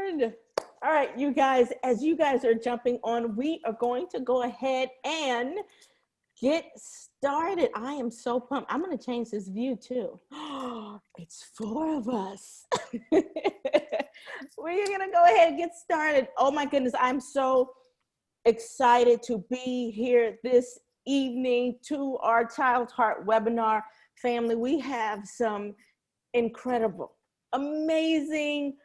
And all right, you guys, as you guys are jumping on, we are going to go ahead and get started. I am so pumped. I'm going to change this view too. It's four of us. We're going to go ahead and get started. Oh my goodness, I'm so excited to be here this evening to our Child's Heart webinar. Family, we have some incredible, amazing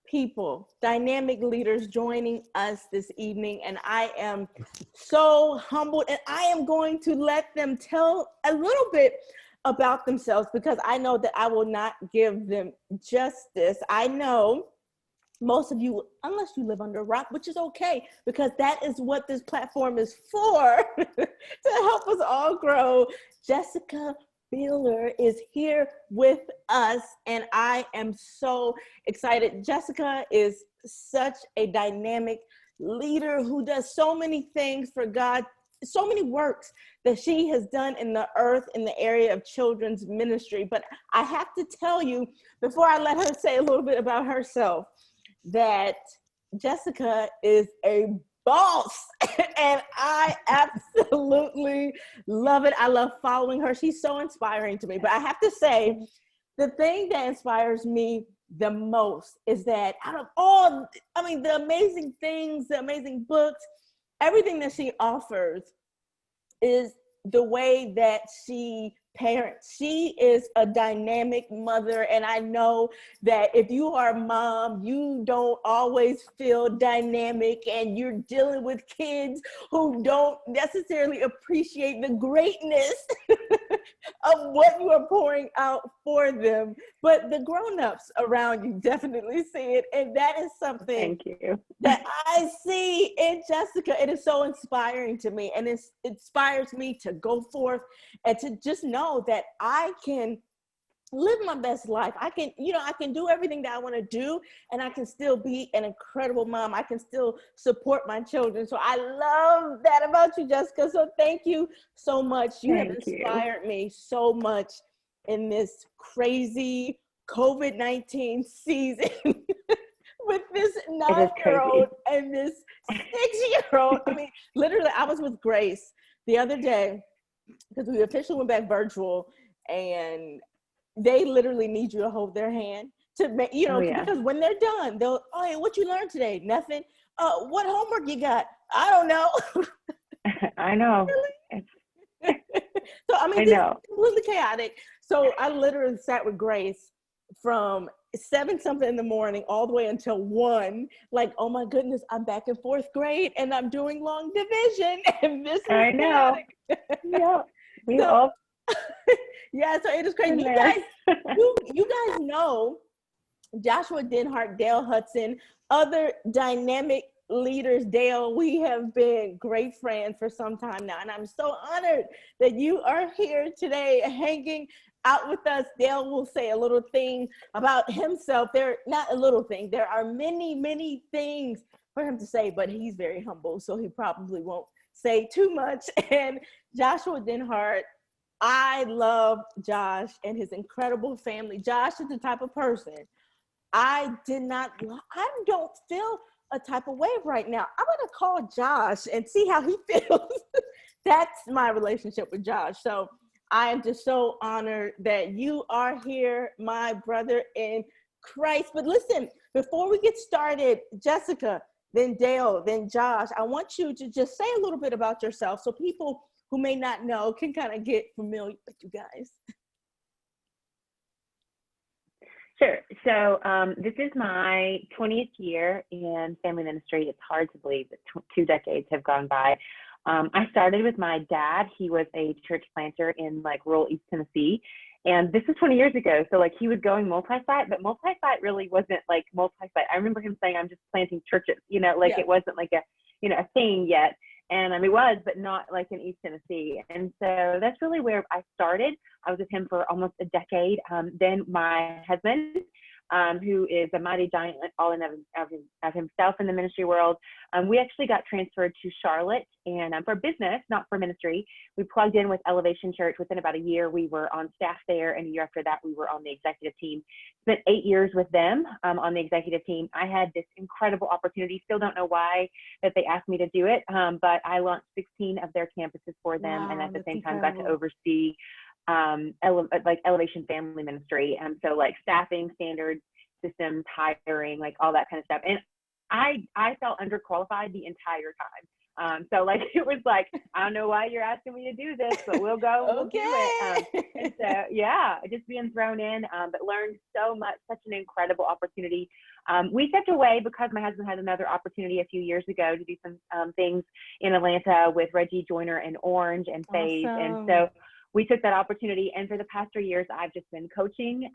people, dynamic leaders joining us this evening, and I am so humbled, and I am going to let them tell a little bit about themselves because I know that I will not give them justice. I know most of you, unless you live under a rock, which is okay, because that is what this platform is for, to help us all grow. Jessica Bieler is here with us, and I am so excited. Jessica is such a dynamic leader who does so many things for God, so many works that she has done in the earth in the area of children's ministry. But I have to tell you, before I let her say a little bit about herself, that Jessica is a boss and I absolutely love it. I love following her. She's so inspiring to me. But I have to say, the thing that inspires me the most is that out of all, the amazing things, the amazing books, everything that she offers is the way that she parents. She is a dynamic mother, and I know that if you are a mom, you don't always feel dynamic, and you're dealing with kids who don't necessarily appreciate the greatness of what you are pouring out for them. But the grown-ups around you definitely see it, and that is something Thank you. that I see in Jessica. It is so inspiring to me, and it inspires me to go forth and to just know that I can live my best life. I can do everything that I want to do, and I can still be an incredible mom. I can still support my children. So I love that about you, Jessica. So thank you so much. You have inspired me so much in this crazy COVID-19 season with this 9-year-old and this 6-year-old. Literally, I was with Grace the other day because we officially went back virtual, and they literally need you to hold their hand to make, because when they're done, they'll, oh, hey, what you learned today? Nothing. What homework you got? I don't know. I know. So, this is completely chaotic. So I literally sat with Grace from 7-something in the morning all the way until 1, like, oh my goodness, I'm back in 4th grade and I'm doing long division, and this is chaotic. Yeah, yeah, so it is crazy. You guys know Joshua Denhart, Dale Hudson, other dynamic leaders. Dale, we have been great friends for some time now, and I'm so honored that you are here today hanging out with us. Dale will say a little thing about himself. Not a little thing. There are many, many things for him to say, but he's very humble, so he probably won't say too much. And Joshua Denhart, I love Josh and his incredible family. Josh is the type of person I don't feel a type of wave right now. I'm going to call Josh and see how he feels. That's my relationship with Josh. So I am just so honored that you are here, my brother in Christ. But listen, before we get started, Jessica, then Dale, then Josh, I want you to just say a little bit about yourself so people who may not know can kind of get familiar with you guys. Sure. So this is my 20th year in family ministry. It's hard to believe that 2 decades have gone by. I started with my dad. He was a church planter in rural East Tennessee. And this is 20 years ago. So he was going multi-site, but multi-site really wasn't multi-site. I remember him saying, I'm just planting churches, It wasn't a thing yet. And it was, but not in East Tennessee. And so that's really where I started. I was with him for almost a decade. Then my husband who is a mighty giant all in of himself in the ministry world. We actually got transferred to Charlotte, and for business, not for ministry. We plugged in with Elevation Church. Within about a year, we were on staff there, and a year after that, we were on the executive team. Spent 8 years with them on the executive team. I had this incredible opportunity. Still don't know why that they asked me to do it, but I launched 16 of their campuses for them, and at the same time got to oversee Elevation Family Ministry. So like staffing, standards, systems, hiring, like all that kind of stuff. And I felt underqualified the entire time. So like, it was like, I don't know why you're asking me to do this, but we'll go, we'll do it. And so, yeah, just being thrown in, but learned so much, such an incredible opportunity. We stepped away because my husband had another opportunity a few years ago to do some things in Atlanta with Reggie Joyner and Orange and Phase. Awesome. And so we took that opportunity, and for the past 3 years, I've just been coaching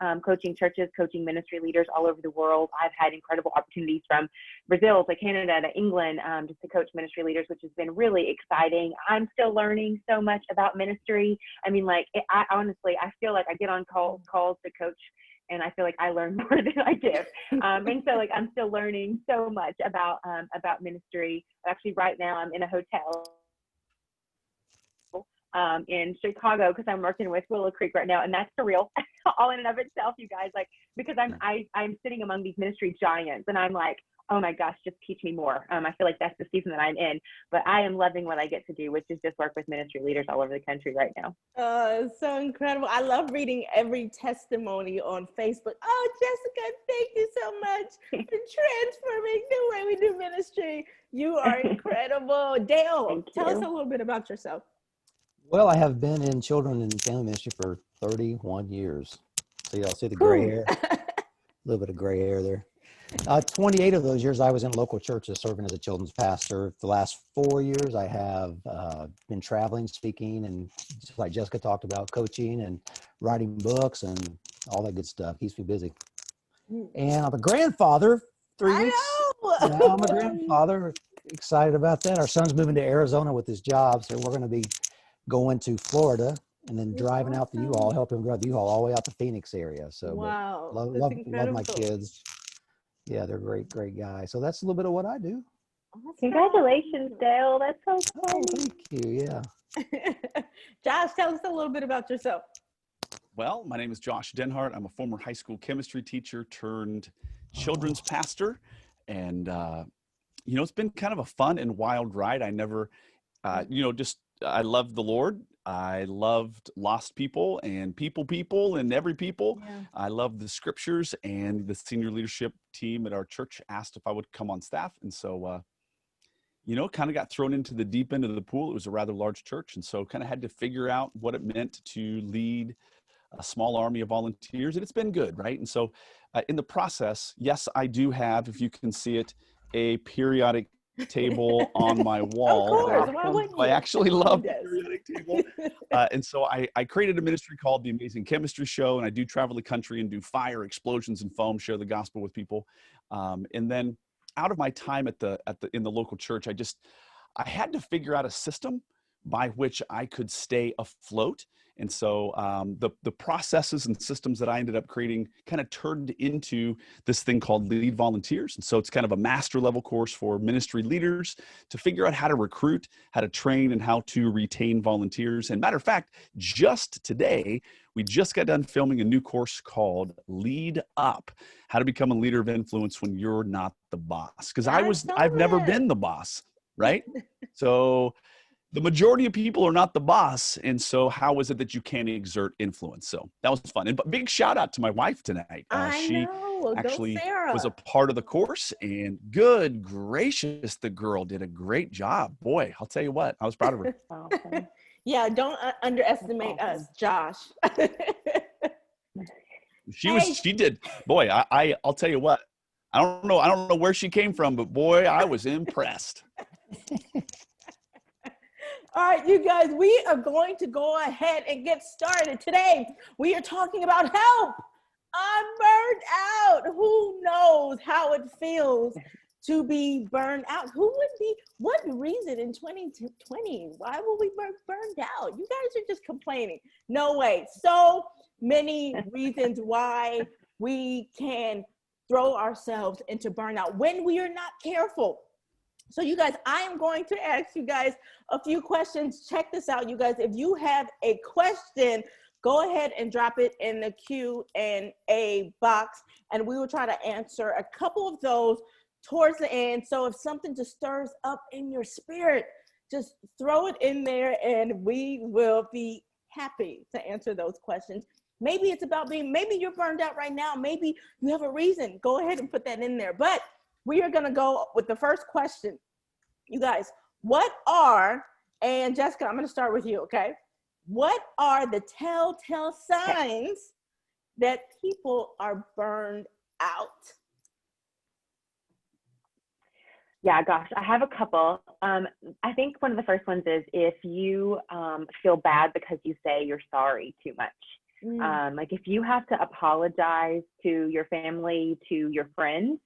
churches, coaching ministry leaders all over the world. I've had incredible opportunities from Brazil to Canada to England, just to coach ministry leaders, which has been really exciting. I'm still learning so much about ministry. I mean, like, I honestly feel like I get on calls to coach, and I feel like I learn more than I give. And so, like, I'm still learning so much about ministry. Actually, right now, I'm in a hotel in Chicago because I'm working with Willow Creek right now, and that's surreal all in and of itself, you guys. Like, because I'm sitting among these ministry giants, and I'm like, oh my gosh, just teach me more. I feel like that's the season that I'm in, but I am loving what I get to do, which is just work with ministry leaders all over the country right now. It's so incredible. I love reading every testimony on Facebook. Oh, Jessica, thank you so much for transforming the way we do ministry. You are incredible. Dale, tell us a little bit about yourself. Well, I have been in children and family ministry for 31 years. So y'all see the gray hair? A little bit of gray hair there. 28 of those years I was in local churches serving as a children's pastor. The last 4 years I have been traveling, speaking, and just like Jessica talked about, coaching and writing books and all that good stuff. Keeps me busy. And I'm a grandfather. 3 weeks. Now I'm a grandfather. Excited about that. Our son's moving to Arizona with his job, so we're going to be going to Florida and then driving out the U-Haul, helping him drive the U-Haul all the way out to Phoenix area. So love my kids. Yeah, they're great guys. So that's a little bit of what I do. Awesome. Congratulations, Dale. That's so cool. Thank you. Yeah. Josh, tell us a little bit about yourself. Well, my name is Josh Denhart. I'm a former high school chemistry teacher turned children's pastor. And, it's been kind of a fun and wild ride. I never, I loved the Lord. I loved lost people and people and every people. Yeah. I loved the scriptures, and the senior leadership team at our church asked if I would come on staff. And so, kind of got thrown into the deep end of the pool. It was a rather large church. And so kind of had to figure out what it meant to lead a small army of volunteers. And it's been good, right? And so in the process, yes, I do have, if you can see it, a periodic table on my wall. Of course. I actually love the periodic table. And so I created a ministry called The Amazing Chemistry Show, and I do travel the country and do fire, explosions, and foam, share the gospel with people. And then out of my time in the local church, I had to figure out a system by which I could stay afloat. And so the processes and systems that I ended up creating kind of turned into this thing called Lead Volunteers. And so it's kind of a master level course for ministry leaders to figure out how to recruit, how to train, and how to retain volunteers. And matter of fact, just today, we just got done filming a new course called Lead Up, how to become a leader of influence when you're not the boss. Because I've never been the boss, right? So the majority of people are not the boss. And so how is it that you can exert influence? So that was fun. And big shout out to my wife tonight. She actually was a part of the course, and good gracious, the girl did a great job. Boy, I'll tell you what, I was proud of her. Awesome. Yeah, don't underestimate us, Josh. She did. Boy, I'll tell you what, I don't know where she came from, but boy, I was impressed. All right, you guys, we are going to go ahead and get started. Today, we are talking about help. I'm burned out. Who knows how it feels to be burned out? What reason in 2020? Why will we be burned out? You guys are just complaining. No way. So many reasons why we can throw ourselves into burnout when we are not careful. So you guys, I am going to ask you guys a few questions. Check this out, you guys. If you have a question, go ahead and drop it in the Q&A box, and we will try to answer a couple of those towards the end. So if something just stirs up in your spirit, just throw it in there and we will be happy to answer those questions. Maybe it's about maybe you're burned out right now. Maybe you have a reason. Go ahead and put that in there. But we are going to go with the first question. You guys, and Jessica, I'm going to start with you, okay? What are the telltale signs that people are burned out? Yeah, gosh, I have a couple. I think one of the first ones is if you feel bad because you say you're sorry too much. Like if you have to apologize to your family, to your friends,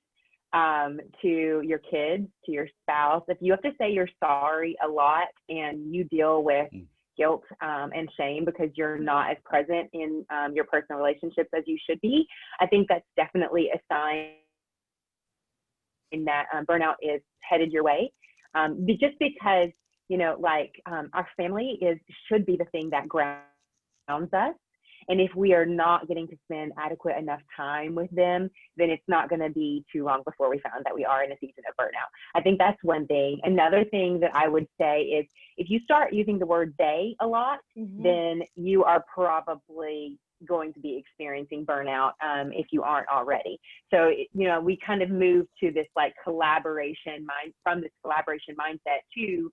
to your kids, to your spouse, if you have to say you're sorry a lot and you deal with guilt and shame because you're not as present in your personal relationships as you should be, I think that's definitely a sign that burnout is headed your way. Just because, you know, like our family should be the thing that grounds us. And if we are not getting to spend adequate enough time with them, then it's not going to be too long before we found that we are in a season of burnout. I think that's one thing. Another thing that I would say is if you start using the word they a lot, then you are probably going to be experiencing burnout if you aren't already. So, you know, we kind of move to this like from this collaboration mindset to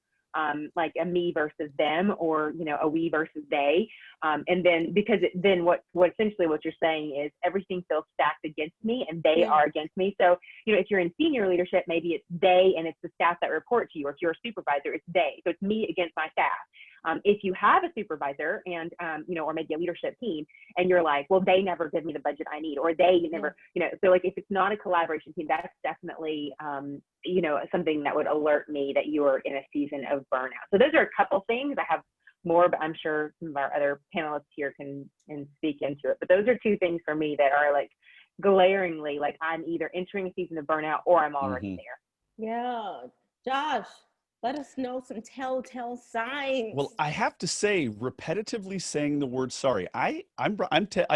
like a me versus them, or, you know, a we versus they. And then because then what essentially what you're saying is everything feels stacked against me and they are against me. So, you know, if you're in senior leadership, maybe it's they and it's the staff that report to you, or if you're a supervisor, it's they. So it's me against my staff. If you have a supervisor and, you know, or maybe a leadership team, and you're like, well, they never give me the budget I need, or they never, you know, so like if it's not a collaboration team, that's definitely, you know, something that would alert me that you are in a season of burnout. So those are a couple things. I have more, but I'm sure some of our other panelists here can speak into it. But those are two things for me that are like glaringly, like I'm either entering a season of burnout or I'm already there. Yeah. Josh, let us know some telltale signs. Well, I have to say, repetitively saying the word sorry. I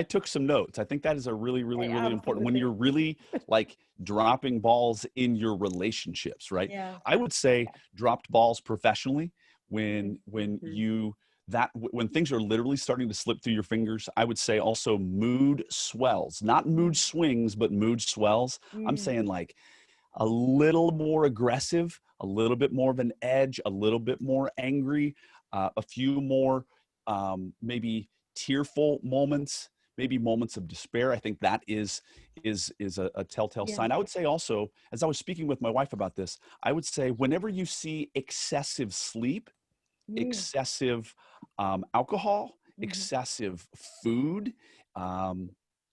took some notes. I think that is a really important when you're really like dropping balls in your relationships, right? Yeah. I would say dropped balls professionally when when things are literally starting to slip through your fingers. I would say also mood swells, not mood swings, but mood swells. I'm saying like a little more aggressive, a little bit more of an edge, a little bit more angry, a few more maybe tearful moments, maybe moments of despair. I think that is a telltale sign. I would say also, as I was speaking with my wife about this, I would say whenever you see excessive sleep, excessive alcohol, excessive food,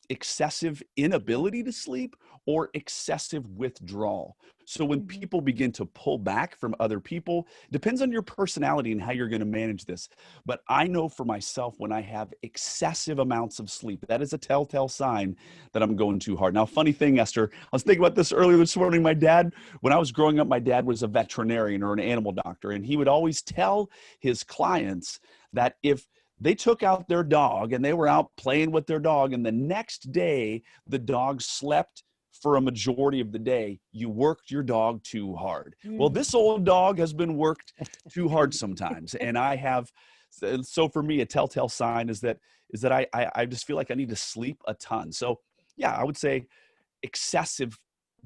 excessive inability to sleep, or excessive withdrawal. So when people begin to pull back from other people, depends on your personality and how you're going to manage this. But I know for myself, when I have excessive amounts of sleep, that is a telltale sign that I'm going too hard. Now, funny thing, Esther, I was thinking about this earlier this morning. My dad, when I was growing up, my dad was a veterinarian or an animal doctor, and he would always tell his clients that if they took out their dog and they were out playing with their dog, and the next day the dog slept for a majority of the day, you worked your dog too hard. Well, this old dog has been worked too hard sometimes. And I have, so for me, a telltale sign is that I just feel like I need to sleep a ton. So yeah, I would say excessive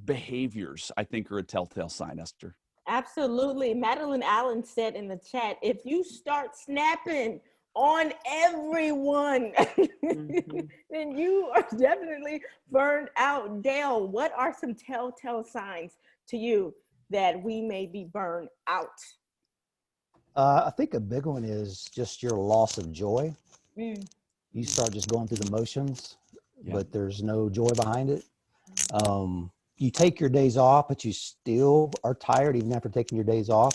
behaviors, I think, are a telltale sign, Esther. Absolutely. Madeline Allen said in the chat, if you start snapping on everyone, then you are definitely burned out. Dale, what are some telltale signs to you that we may be burned out? I think a big one is just your loss of joy. You start just going through the motions, but there's no joy behind it. You take your days off, but you still are tired even after taking your days off.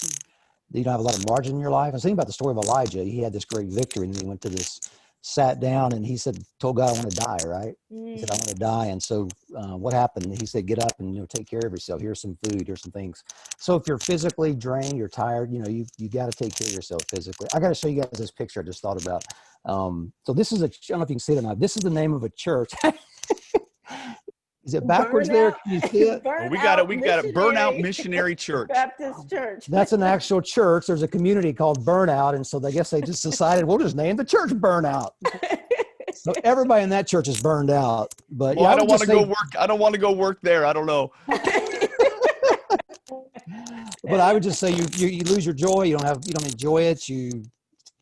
You don't have a lot of margin in your life. I was thinking about the story of Elijah. He had this great victory, and he went to this sat down and he said, told God, I want to die, right? He said, I want to die. And so what happened? He said, get up and, take care of yourself. Here's some food, here's some things. So if you're physically drained, you're tired, you got to take care of yourself physically. I got to show you guys this picture I just thought about. So this is I don't know if you can see it or not. This is the name of a church. Is it backwards there? Can you see it? Well, we got it. Burnout Missionary Church. Baptist Church. That's an actual church. There's a community called Burnout. And so I guess they just decided, we'll just name the church Burnout. So everybody in that church is burned out. But well, yeah, I don't want to go work. I don't want to go work there. I don't know. But I would just say you lose your joy. You don't enjoy it.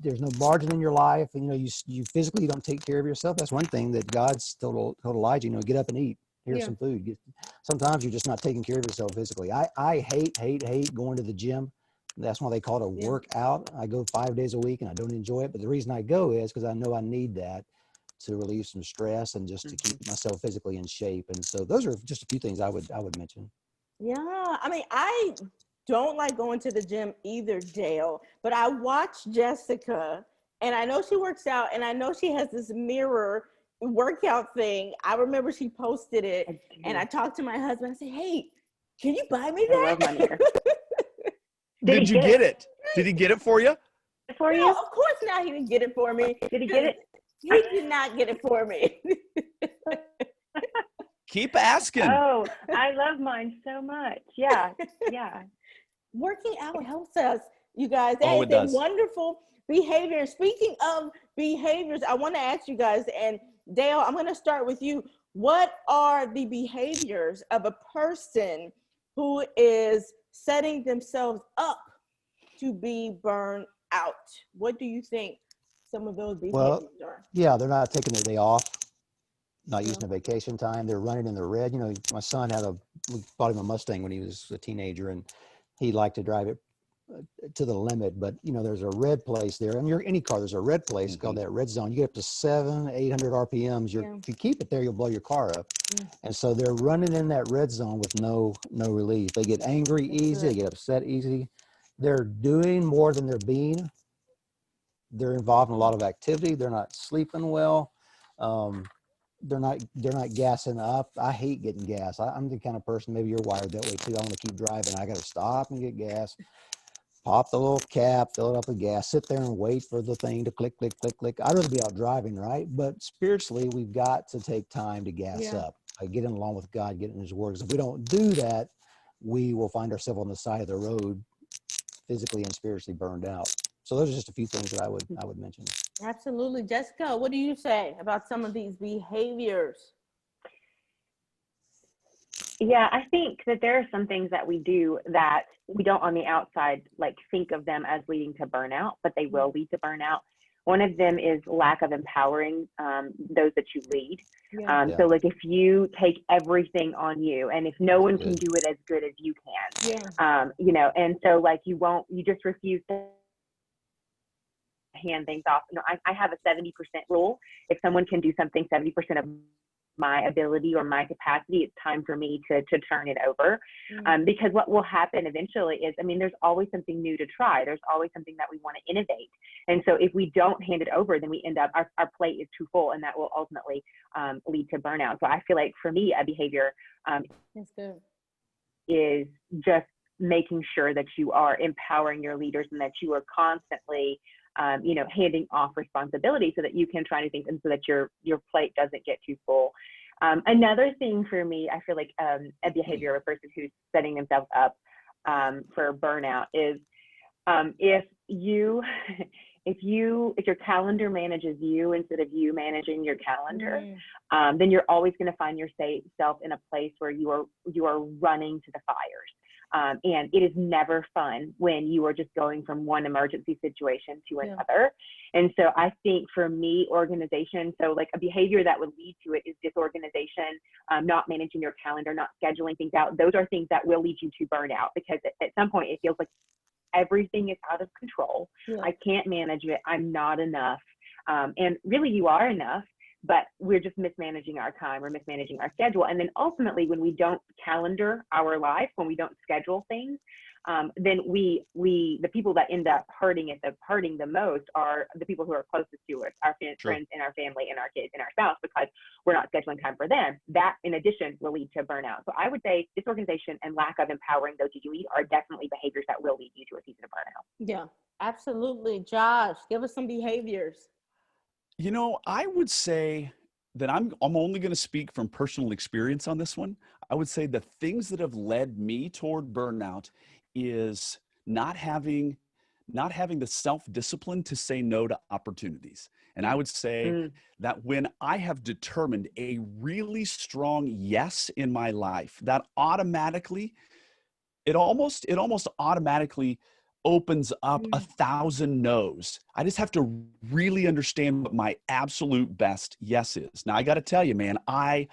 There's no margin in your life. And, you physically don't take care of yourself. That's one thing that God's told Elijah, get up and eat. Here's some food. Sometimes you're just not taking care of yourself physically. I hate going to the gym. That's why they call it a workout. I go 5 days a week and I don't enjoy it. But the reason I go is because I know I need that to relieve some stress and just to keep myself physically in shape. And so those are just a few things I would mention. Yeah. I mean, I don't like going to the gym either, Dale, but I watch Jessica and I know she works out and I know she has this mirror workout thing. I remember she posted it and I talked to my husband. I said, hey, can you buy me that? I love my mirror. Did you get it? Did he get it for you? For you? No, of course not. He didn't get it for me. Did he get it? He did not get it for me. Keep asking. Oh, I love mine so much. Yeah. Working out helps us, you guys. Oh, it does. A wonderful behavior. Speaking of behaviors, I want to ask you guys, and Dale, I'm going to start with you. What are the behaviors of a person who is setting themselves up to be burned out? What do you think some of those behaviors are? Yeah, they're not taking their day off, not using their vacation time. They're running in the red. My son we bought him a Mustang when he was a teenager, and he liked to drive it to the limit. But there's a red place there, and any car, there's a red place called that red zone. You get up to 700-800 RPMs. If you keep it there, you'll blow your car up. And so they're running in that red zone with no relief. They get angry easy. They get upset easy. They're doing more than they're being. They're involved in a lot of activity. They're not sleeping well. They're not gassing up. I hate getting gas. I'm the kind of person, maybe you're wired that way too. I want to keep driving. I got to stop and get gas, pop the little cap, fill it up with gas, sit there and wait for the thing to click, click, click, click. I'd rather be out driving, right? But spiritually, we've got to take time to gas up. Getting along with God, getting his words. If we don't do that, we will find ourselves on the side of the road, physically and spiritually burned out. So those are just a few things that I would mention. Absolutely. Jessica, what do you say about some of these behaviors? Yeah, I think that there are some things that we do that we don't on the outside think of them as leading to burnout, but they will lead to burnout. One of them is lack of empowering those that you lead. So if you take everything on you and if no one can do it as good as you can, and so you just refuse to hand things off. I have a 70% rule. If someone can do something 70% of my ability or my capacity, it's time for me to turn it over. Because what will happen eventually is, there's always something new to try. There's always something that we want to innovate. And so if we don't hand it over, then we end up, our plate is too full, and that will ultimately lead to burnout. So I feel like for me, a behavior That's good. is just making sure that you are empowering your leaders and that you are constantly handing off responsibility so that you can try new things and so that your plate doesn't get too full. Another thing for me, I feel like a behavior of a person who's setting themselves up for burnout is if your calendar manages you instead of you managing your calendar, then you're always going to find yourself in a place where you are running to the fires. And it is never fun when you are just going from one emergency situation to another. And so I think for me, organization, so a behavior that would lead to it is disorganization, not managing your calendar, not scheduling things out. Those are things that will lead you to burnout because at some point it feels like everything is out of control. I can't manage it. I'm not enough. And really you are enough, but we're just mismanaging our time or mismanaging our schedule. And then ultimately, when we don't calendar our life, when we don't schedule things, then the people that end up hurting the most are the people who are closest to us, our friends and our family and our kids and our spouse, because we're not scheduling time for them. That, in addition, will lead to burnout. So I would say disorganization and lack of empowering those you lead are definitely behaviors that will lead you to a season of burnout. Yeah, absolutely. Josh, give us some behaviors. You know, I would say that I'm only going to speak from personal experience on this one. I would say the things that have led me toward burnout is not having the self-discipline to say no to opportunities. And I would say that when I have determined a really strong yes in my life, that it almost automatically opens up 1,000 no's. I just have to really understand what my absolute best yes is. Now I got to tell you, man, I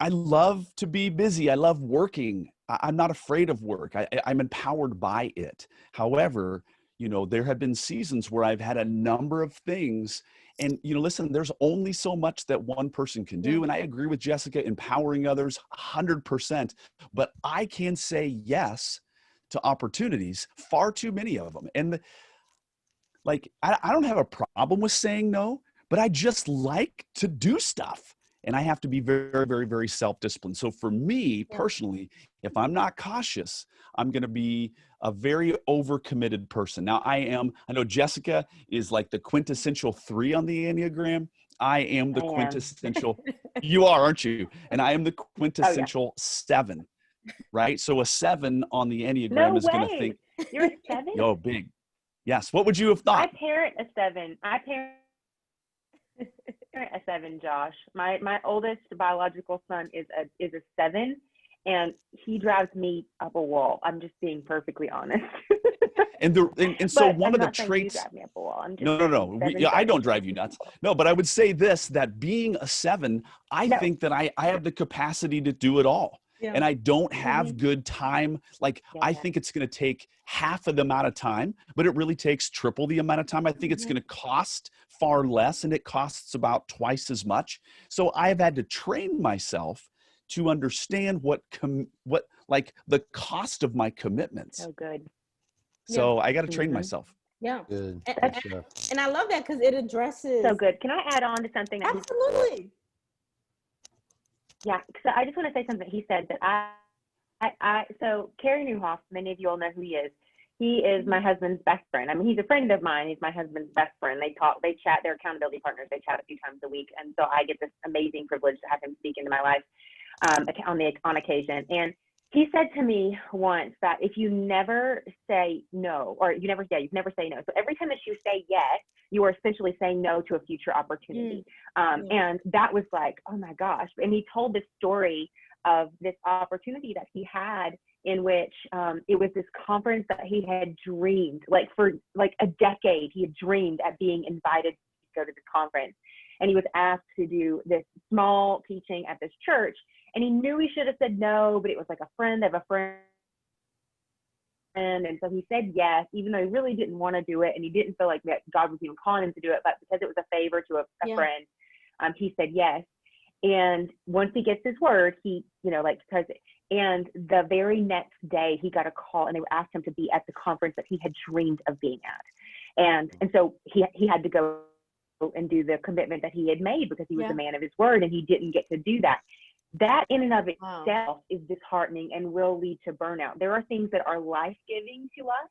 love to be busy. I love working. I'm not afraid of work. I'm empowered by it. However, you know, there have been seasons where I've had a number of things, and, you know, listen, there's only so much that one person can do. And I agree with Jessica, empowering others 100%, but I can say yes to opportunities, far too many of them. And I don't have a problem with saying no, but I just like to do stuff. And I have to be very, very, very self-disciplined. So for me personally, if I'm not cautious, I'm going to be a very overcommitted person. Now I know Jessica is like the quintessential 3 on the Enneagram. I am the quintessential, you are, aren't you? And I am the quintessential 7, right? So a 7 on the Enneagram is going to think, you're a 7? Yo, big. Yes. What would you have thought? I parent a 7. A 7, Josh. My oldest biological son is a 7, and he drives me up a wall. I'm just being perfectly honest. And so one I'm of the not traits. you drive me up a wall. I'm just No. I don't drive you nuts. No, but I would say this: that being a 7, I think that I have the capacity to do it all. Yeah. And I don't have good time. I think it's going to take half of the amount of time, but it really takes triple the amount of time. I think it's going to cost far less, and it costs about twice as much. So I've had to train myself to understand what the cost of my commitments. So good. So I got to train myself. Yeah. Good. And I love that because it addresses. So good. Can I add on to something? Absolutely. Yeah, so I just want to say something. He said that so Carrie Newhoff, many of you all know who he is. He is my husband's best friend. I mean, he's a friend of mine. He's my husband's best friend. They talk, they chat, they're accountability partners. They chat a few times a week. And so I get this amazing privilege to have him speak into my life on occasion. And he said to me once that if you never say no, or you never say no. So every time that you say yes, you are essentially saying no to a future opportunity. And that was like, oh my gosh. And he told this story of this opportunity that he had in which it was this conference that he had dreamed, for a decade, he had dreamed at being invited to go to this conference. And he was asked to do this small teaching at this church. And he knew he should have said no, but it was like a friend of a friend. And so he said yes, even though he really didn't want to do it. And he didn't feel like that God was even calling him to do it, but because it was a favor to a friend, he said yes. And once he gets his word, he, and the very next day he got a call and they asked him to be at the conference that he had dreamed of being at. And so he had to go and do the commitment that he had made because he was a man of his word, and he didn't get to do that. That in and of itself is disheartening and will lead to burnout. There are things that are life-giving to us.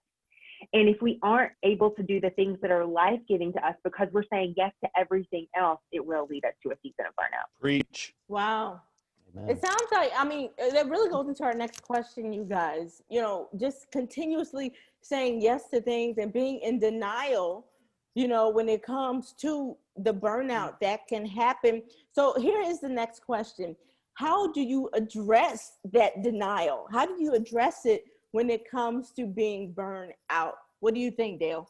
And if we aren't able to do the things that are life-giving to us because we're saying yes to everything else, it will lead us to a season of burnout. Preach. Wow. Amen. It sounds like, that really goes into our next question, you guys. Just continuously saying yes to things and being in denial, when it comes to the burnout that can happen. So here is the next question. How do you address that denial? How do you address it when it comes to being burned out? What do you think, Dale?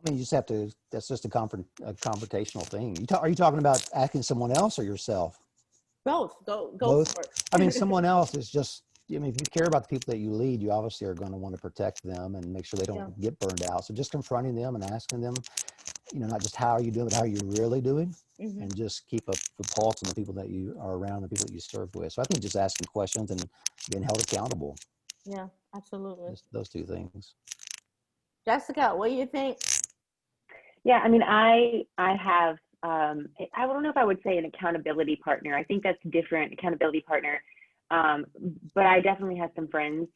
You just have to, that's just a confrontational thing. Are you talking about asking someone else or yourself? Both. Go Both. For it. Someone else is just, if you care about the people that you lead, you obviously are going to want to protect them and make sure they don't get burned out. So just confronting them and asking them, not just how are you doing, but how are you really doing, Mm-hmm. and just keep a pulse on the people that you are around, the people that you serve with. So I think just asking questions and being held accountable, Yeah, absolutely. just those two things. Jessica, what do you think? Yeah, I mean, I have I don't know if I would say an accountability partner. I think that's different, accountability partner. But I definitely have some friends,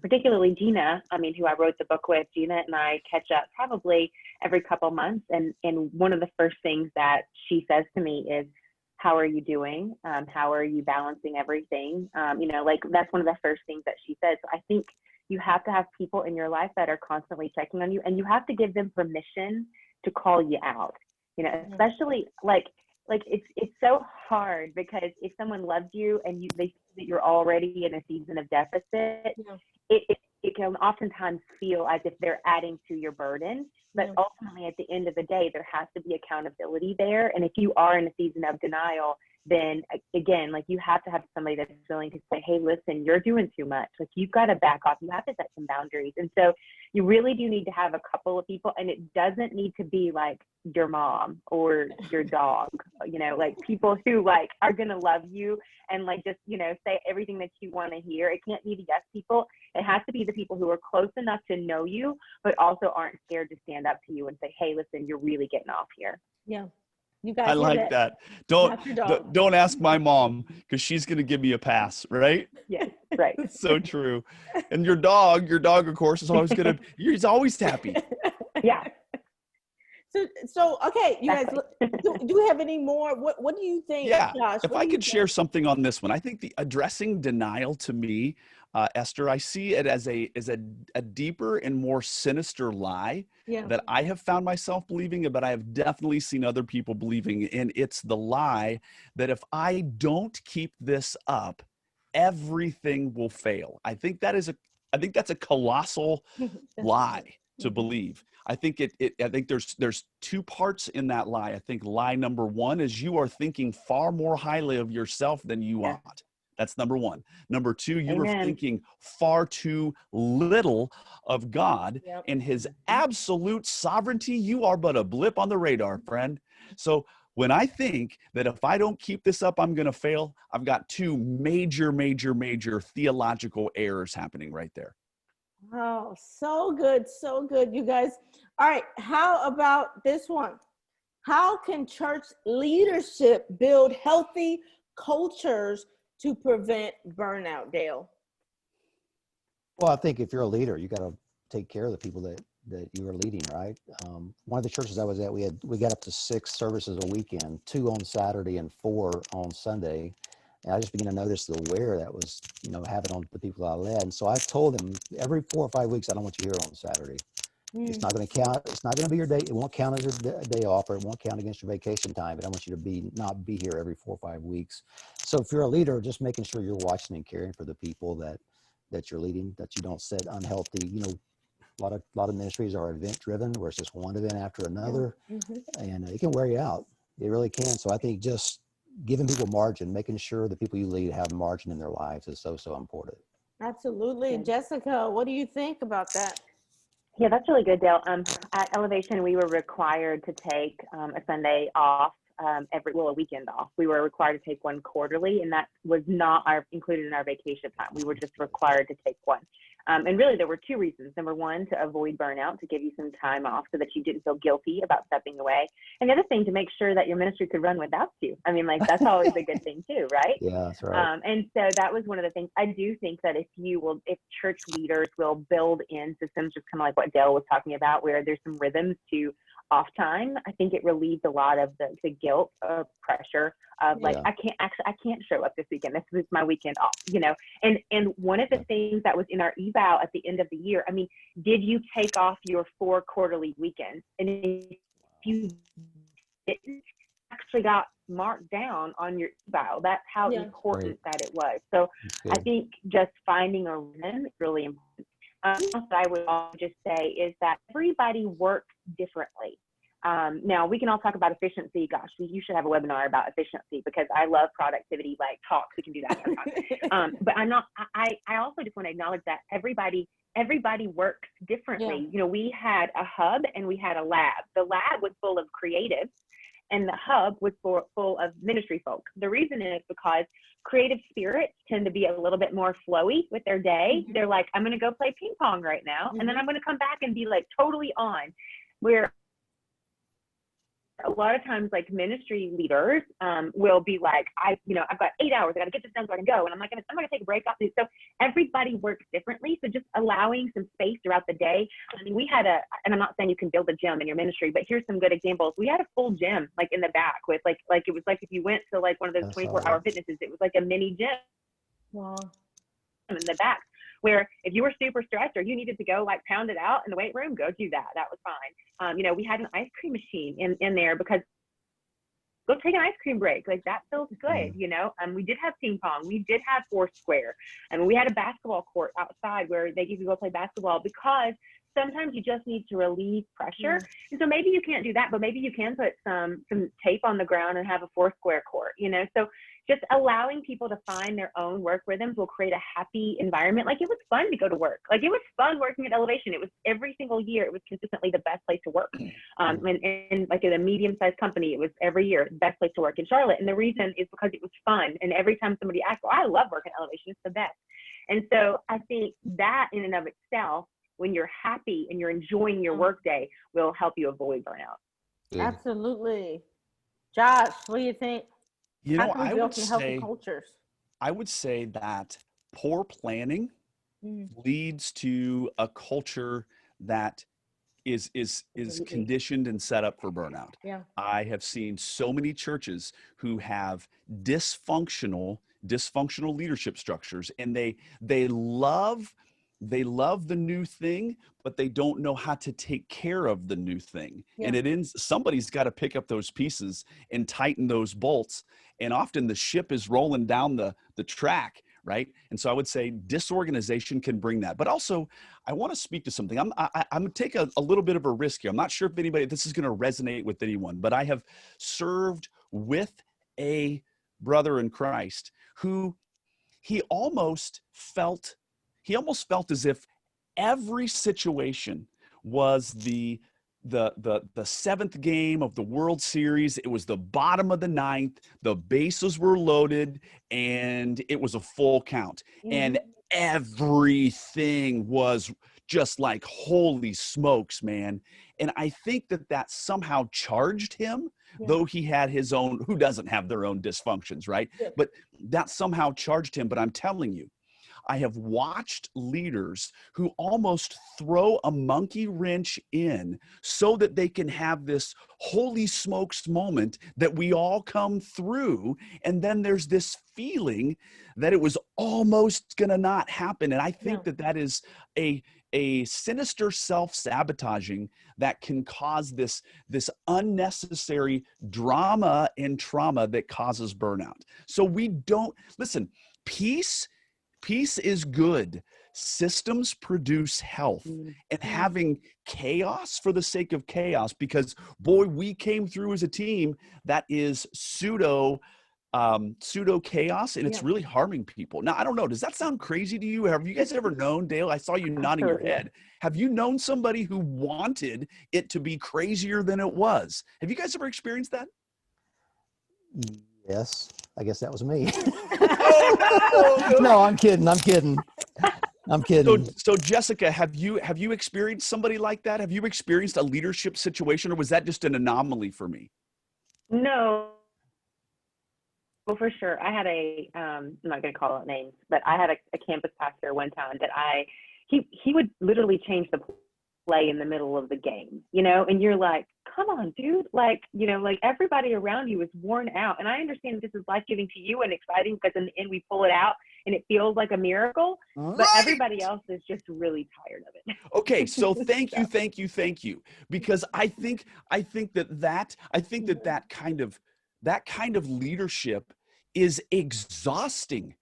particularly Gina, I mean, who I wrote the book with. Gina and I catch up probably every couple months. And one of the first things that she says to me is, how are you doing? How are you balancing everything? Like that's one of the first things that she says. So I think you have to have people in your life that are constantly checking on you, and you have to give them permission to call you out, especially like it's so hard, because if someone loves you and they see that you're already in a season of deficit, Yeah. it can oftentimes feel as if they're adding to your burden. But ultimately, at the end of the day, there has to be accountability there. And if you are in a season of denial, then again, like you have to have somebody that's willing to say, hey, listen, you're doing too much. Like you've got to back off. You have to set some boundaries. And so you really do need to have a couple of people, and it doesn't need to be like your mom or your dog, like people who like are going to love you and like just, say everything that you want to hear. It can't be the yes people. It has to be the people who are close enough to know you, but also aren't scared to stand up to you and say, hey, listen, you're really getting off here. Yeah. You I guys hear like that? that. Not your dog. Don't ask my mom, because she's going to give me a pass, right? Yes, right. That's so true. And your dog, of course, is always he's always happy. Yeah. So okay, you guys, Exactly. do you have any more? What do you think, Yeah. Josh? If What I do you could think? share something on this one, I think the addressing denial to me, Esther, I see it as a deeper and more sinister lie Yeah. that I have found myself believing, but I have definitely seen other people believing. And it's the lie that if I don't keep this up, everything will fail. I think that's a colossal lie to believe. I think I think there's two parts in that lie. I think lie number one is you are thinking far more highly of yourself than you Yeah. ought. That's number one. Number two, you are Amen. thinking far too little of God Yep. and his absolute sovereignty. You are but a blip on the radar, friend. So when I think that if I don't keep this up, I'm going to fail, I've got two major theological errors happening right there. Oh, so good, you guys. All right, how about this one? How can church leadership build healthy cultures to prevent burnout, Dale? Well, I think if you're a leader, you got to take care of the people that you are leading, right? One of the churches I was at, we got up to 6 services a weekend, 2 on Saturday and 4 on Sunday. And I just began to notice the wear that was, having on the people I led. And so I told them every 4 or 5 weeks, I don't want you here on Saturday. It's not going to count. It's not going to be your day. It won't count as your day off, or it won't count against your vacation time. But I want you to not be here every 4 or 5 weeks. So if you're a leader, just making sure you're watching and caring for the people that you're leading, that you don't set unhealthy, a lot of ministries are event driven, where it's just one event after another, and it can wear you out. It really can. So I think just giving people margin, making sure the people you lead have margin in their lives is so important. Absolutely. Good. Jessica, what do you think about that? Yeah, that's really good, Dale. At Elevation, we were required to take a Sunday off, a weekend off. We were required to take one quarterly, and that was not included in our vacation time. We were just required to take one. And really, there were 2 reasons. Number one, to avoid burnout, to give you some time off so that you didn't feel guilty about stepping away. And the other thing, to make sure that your ministry could run without you. I mean, like, that's always a good thing too, right? Yeah, that's right. And so that was one of the things. I do think that if church leaders will build in systems, just kind of like what Dale was talking about, where there's some rhythms to off time, I think it relieves a lot of the guilt of pressure of like, I can't show up this weekend. This is my weekend off, And one of the things that was in our eval at the end of the year, I mean, did you take off your 4 quarterly weekends? And if you didn't, actually got marked down on your eval. That's how important that it was. So I think just finding a rhythm is really important. What I would also just say is that everybody works differently. Now we can all talk about efficiency. Gosh, you should have a webinar about efficiency, because I love productivity, like talks. We can do that sometime. But I also just want to acknowledge that everybody everybody works differently. You know, we had a hub and we had a lab. The lab was full of creatives and the hub was full of ministry folks. The reason is because creative spirits tend to be a little bit more flowy with their day. They're like, I'm going to go play ping pong right now. And then I'm going to come back and be like totally on. Where a lot of times like ministry leaders will be like, I've got 8 hours, I got to get this done so I can go. And I'm going to take a break off these. So everybody works differently. So just allowing some space throughout the day. I mean, we had and I'm not saying you can build a gym in your ministry, but here's some good examples. We had a full gym, like in the back with like it was like if you went to like one of those 24-hour fitnesses, it was like a mini gym. Wow. In the back, where if you were super stressed or you needed to go like pound it out in the weight room, go do that. That was fine. We had an ice cream machine in there because go take an ice cream break. Like that feels good, we did have ping pong. We did have Foursquare. And we had a basketball court outside where they could go play basketball because sometimes you just need to relieve pressure. And so maybe you can't do that, but maybe you can put some tape on the ground and have a Foursquare court, So just allowing people to find their own work rhythms will create a happy environment. Like it was fun to go to work. Like it was fun working at Elevation. It was every single year. It was consistently the best place to work. And like in a medium-sized company, it was every year the best place to work in Charlotte. And the reason is because it was fun. And every time somebody asked, I love working at Elevation. It's the best. And so I think that in and of itself, when you're happy and you're enjoying your workday, will help you avoid burnout. Yeah. Absolutely. Josh, what do you think? How can we I build would some healthy say, cultures? I would say that poor planning leads to a culture that is conditioned and set up for burnout. Yeah. I have seen so many churches who have dysfunctional leadership structures, and they love the new thing, but they don't know how to take care of the new thing. Yeah. And somebody's got to pick up those pieces and tighten those bolts. And often the ship is rolling down the track, right? And so I would say disorganization can bring that. But also, I want to speak to something. I'm going to take a little bit of a risk here. I'm not sure if this is going to resonate with anyone, but I have served with a brother in Christ who he almost felt as if every situation was the seventh game of the World Series. It was the bottom of the ninth. The bases were loaded, and it was a full count. And everything was just like, holy smokes, man. And I think that somehow charged him, though he had his own, who doesn't have their own dysfunctions, right? But that somehow charged him. But I'm telling you, I have watched leaders who almost throw a monkey wrench in so that they can have this holy smokes moment that we all come through. And then there's this feeling that it was almost going to not happen. And I think that is a sinister self-sabotaging that can cause this unnecessary drama and trauma that causes burnout. So we don't, listen, peace is good. Systems produce health, and having chaos for the sake of chaos, because boy, we came through as a team that is pseudo chaos, and it's really harming people. Now, I don't know. Does that sound crazy to you? Have you guys ever known, Dale? I saw you nodding your head. Have you known somebody who wanted it to be crazier than it was? Have you guys ever experienced that? Yes, I guess that was me. Oh, no. No, I'm kidding. So Jessica, have you experienced somebody like that? Have you experienced a leadership situation, or was that just an anomaly for me? No. Well, for sure. I had I'm not going to call out names, but I had a campus pastor one time that he would literally change the play in the middle of the game, and you're like, come on, dude. Like everybody around you is worn out. And I understand this is life-giving to you and exciting because in the end we pull it out and it feels like a miracle, but everybody else is just really tired of it. Okay. So thank you. Because I think that kind of leadership is exhausting.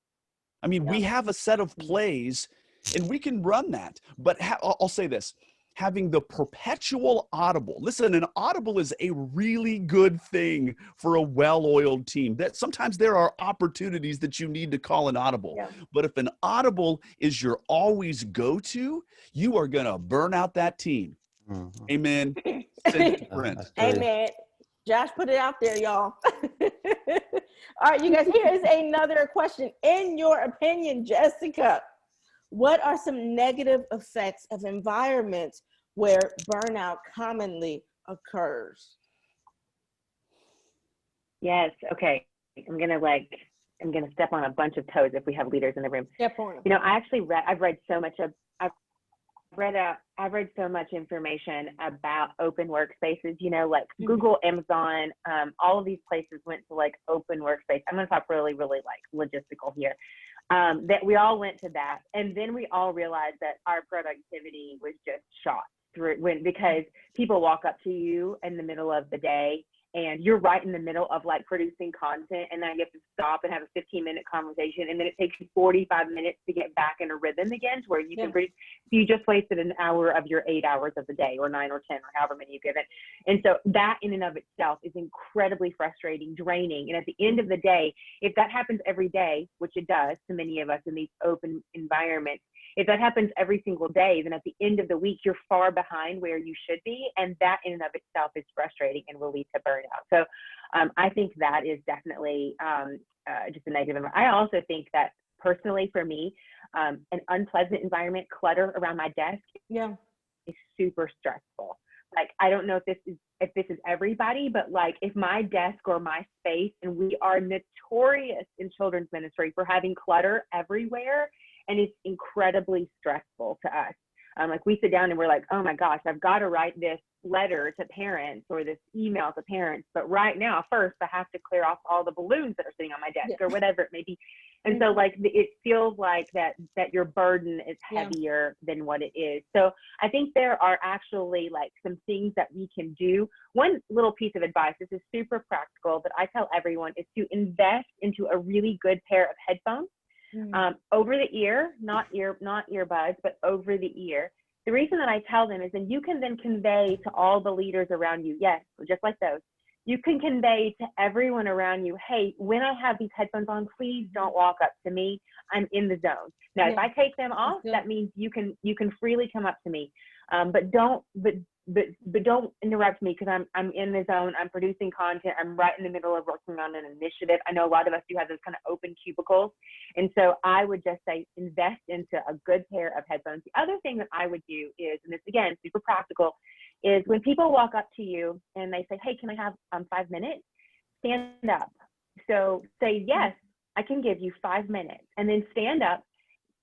I mean, we have a set of plays and we can run that, but I'll say this. having the perpetual audible. Listen, an audible is a really good thing for a well-oiled team. That sometimes there are opportunities that you need to call an audible. Yeah. But if an audible is your always go-to, you are going to burn out that team. Mhm. Amen. Send it to Brent. That's true. Amen. Josh put it out there, y'all. All right, you guys, here is another question. In your opinion, Jessica, what are some negative effects of environments where burnout commonly occurs? Yes. Okay. I'm gonna step on a bunch of toes if we have leaders in the room. Step on them. You know, I've read so much so much information about open workspaces, you know, like Google, Amazon, all of these places went to like open workspace. I'm going to talk really, really like logistical here. That we all went to that. And then we all realized that our productivity was just shot through because people walk up to you in the middle of the day and you're right in the middle of like producing content, and then you have to stop and have a 15-minute conversation, and then it takes you 45 minutes to get back in a rhythm again to where you can produce. So you just wasted an hour of your 8 hours of the day, or 9 or 10 or however many you give it. And so that in and of itself is incredibly frustrating, draining. And at the end of the day, if that happens every day, which it does to many of us in these open environments, if that happens every single day, then at the end of the week, you're far behind where you should be. And that in and of itself is frustrating and will lead to burnout. So I think that is definitely just a negative. I also think that personally for me, an unpleasant environment, clutter around my desk is super stressful. Like, I don't know if this is everybody, but like if my desk or my space, and we are notorious in children's ministry for having clutter everywhere, and it's incredibly stressful to us. Like we sit down and we're like, oh my gosh, I've got to write this letter to parents or this email to parents. But right now, first I have to clear off all the balloons that are sitting on my desk or whatever it may be. And so like it feels like that your burden is heavier than what it is. So I think there are actually like some things that we can do. One little piece of advice, this is super practical, but I tell everyone, is to invest into a really good pair of headphones. Over the ear, not earbuds, but over the ear. The reason that I tell them is then you can then convey to all the leaders around you, yes, just like those, you can convey to everyone around you, hey, when I have these headphones on, please don't walk up to me. I'm in the zone. Now, if I take them off, that means you can freely come up to me, but don't interrupt me because I'm in the zone. I'm producing content. I'm right in the middle of working on an initiative. I know a lot of us do have those kind of open cubicles, and so I would just say invest into a good pair of headphones. The other thing that I would do is, and this again super practical, is when people walk up to you and they say, hey, can I have 5 minutes? Stand up. So say, yes, I can give you 5 minutes, and then stand up.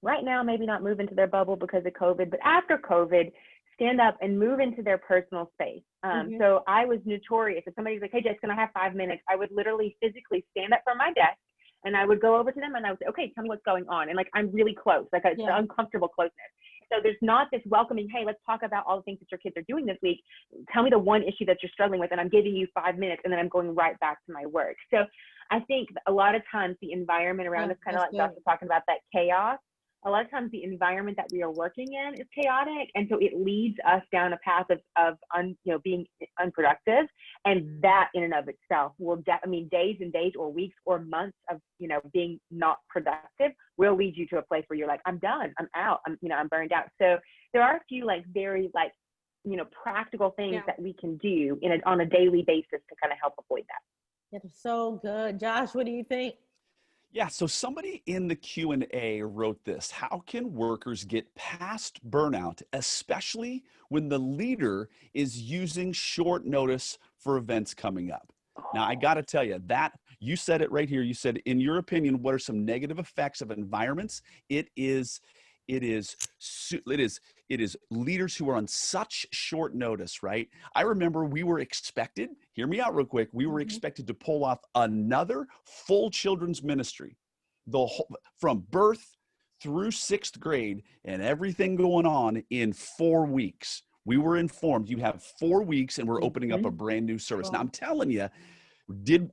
Right now, maybe not move into their bubble because of COVID, but after COVID, stand up and move into their personal space. So I was notorious. If somebody's like, hey, Jess, can I have 5 minutes? I would literally physically stand up from my desk and I would go over to them and I would say, okay, tell me what's going on. And like, I'm really close, like it's an uncomfortable closeness. So there's not this welcoming, hey, let's talk about all the things that your kids are doing this week. Tell me the one issue that you're struggling with, and I'm giving you 5 minutes, and then I'm going right back to my work. So I think a lot of times the environment around us, kind of like Josh was talking about, that chaos, a lot of times the environment that we are working in is chaotic. And so it leads us down a path of being unproductive. And that in and of itself will, days and days or weeks or months of, being not productive will lead you to a place where you're like, I'm done, I'm out, I'm burned out. So there are a few very practical things that we can do on a daily basis to kind of help avoid that. That's so good. Josh, what do you think? Yeah, so somebody in the Q&A wrote this: how can workers get past burnout, especially when the leader is using short notice for events coming up? Now, I got to tell you that you said it right here. You said, in your opinion, what are some negative effects of environments? It is leaders who are on such short notice, right? I remember we were expected, hear me out real quick, we were expected to pull off another full children's ministry, from birth through 6th grade and everything going on in 4 weeks. We were informed you have 4 weeks and we're opening up a brand new service. Now I'm telling you,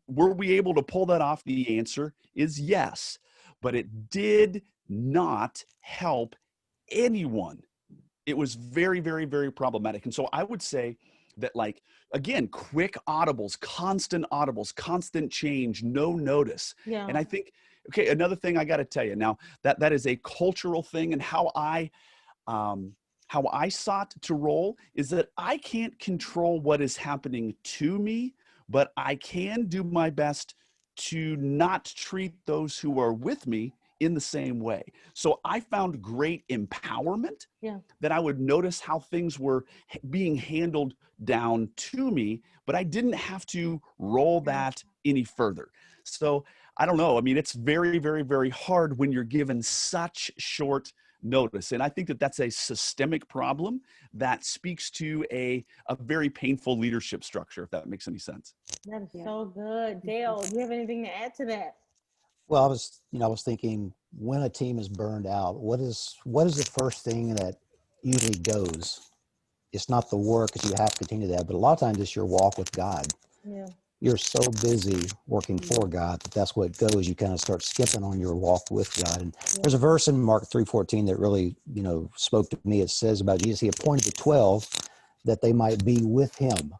were we able to pull that off? The answer is yes, but it did not help anyone. it was very, very, very problematic. And so I would say that, like, again, quick audibles, constant change, no notice. Yeah. And I think, okay, another thing I got to tell you now, that is a cultural thing, and how I sought to roll is that I can't control what is happening to me, but I can do my best to not treat those who are with me in the same way. So I found great empowerment, Yeah. that I would notice how things were being handled down to me, but I didn't have to roll that any further. So I don't know. I mean, it's very, very, very hard when you're given such short notice. And I think that that's a systemic problem that speaks to a very painful leadership structure, if that makes any sense. That is Yeah. so good. Dale, do you have anything to add to that? Well, I was thinking, when a team is burned out, what is the first thing that usually goes? It's not the work, because you have to continue that, but a lot of times it's your walk with God. Yeah. You're so busy working for God that's what goes. You kind of start skipping on your walk with God. And there's a verse in Mark 3:14 that really, spoke to me. It says about Jesus, he appointed the 12 that they might be with him,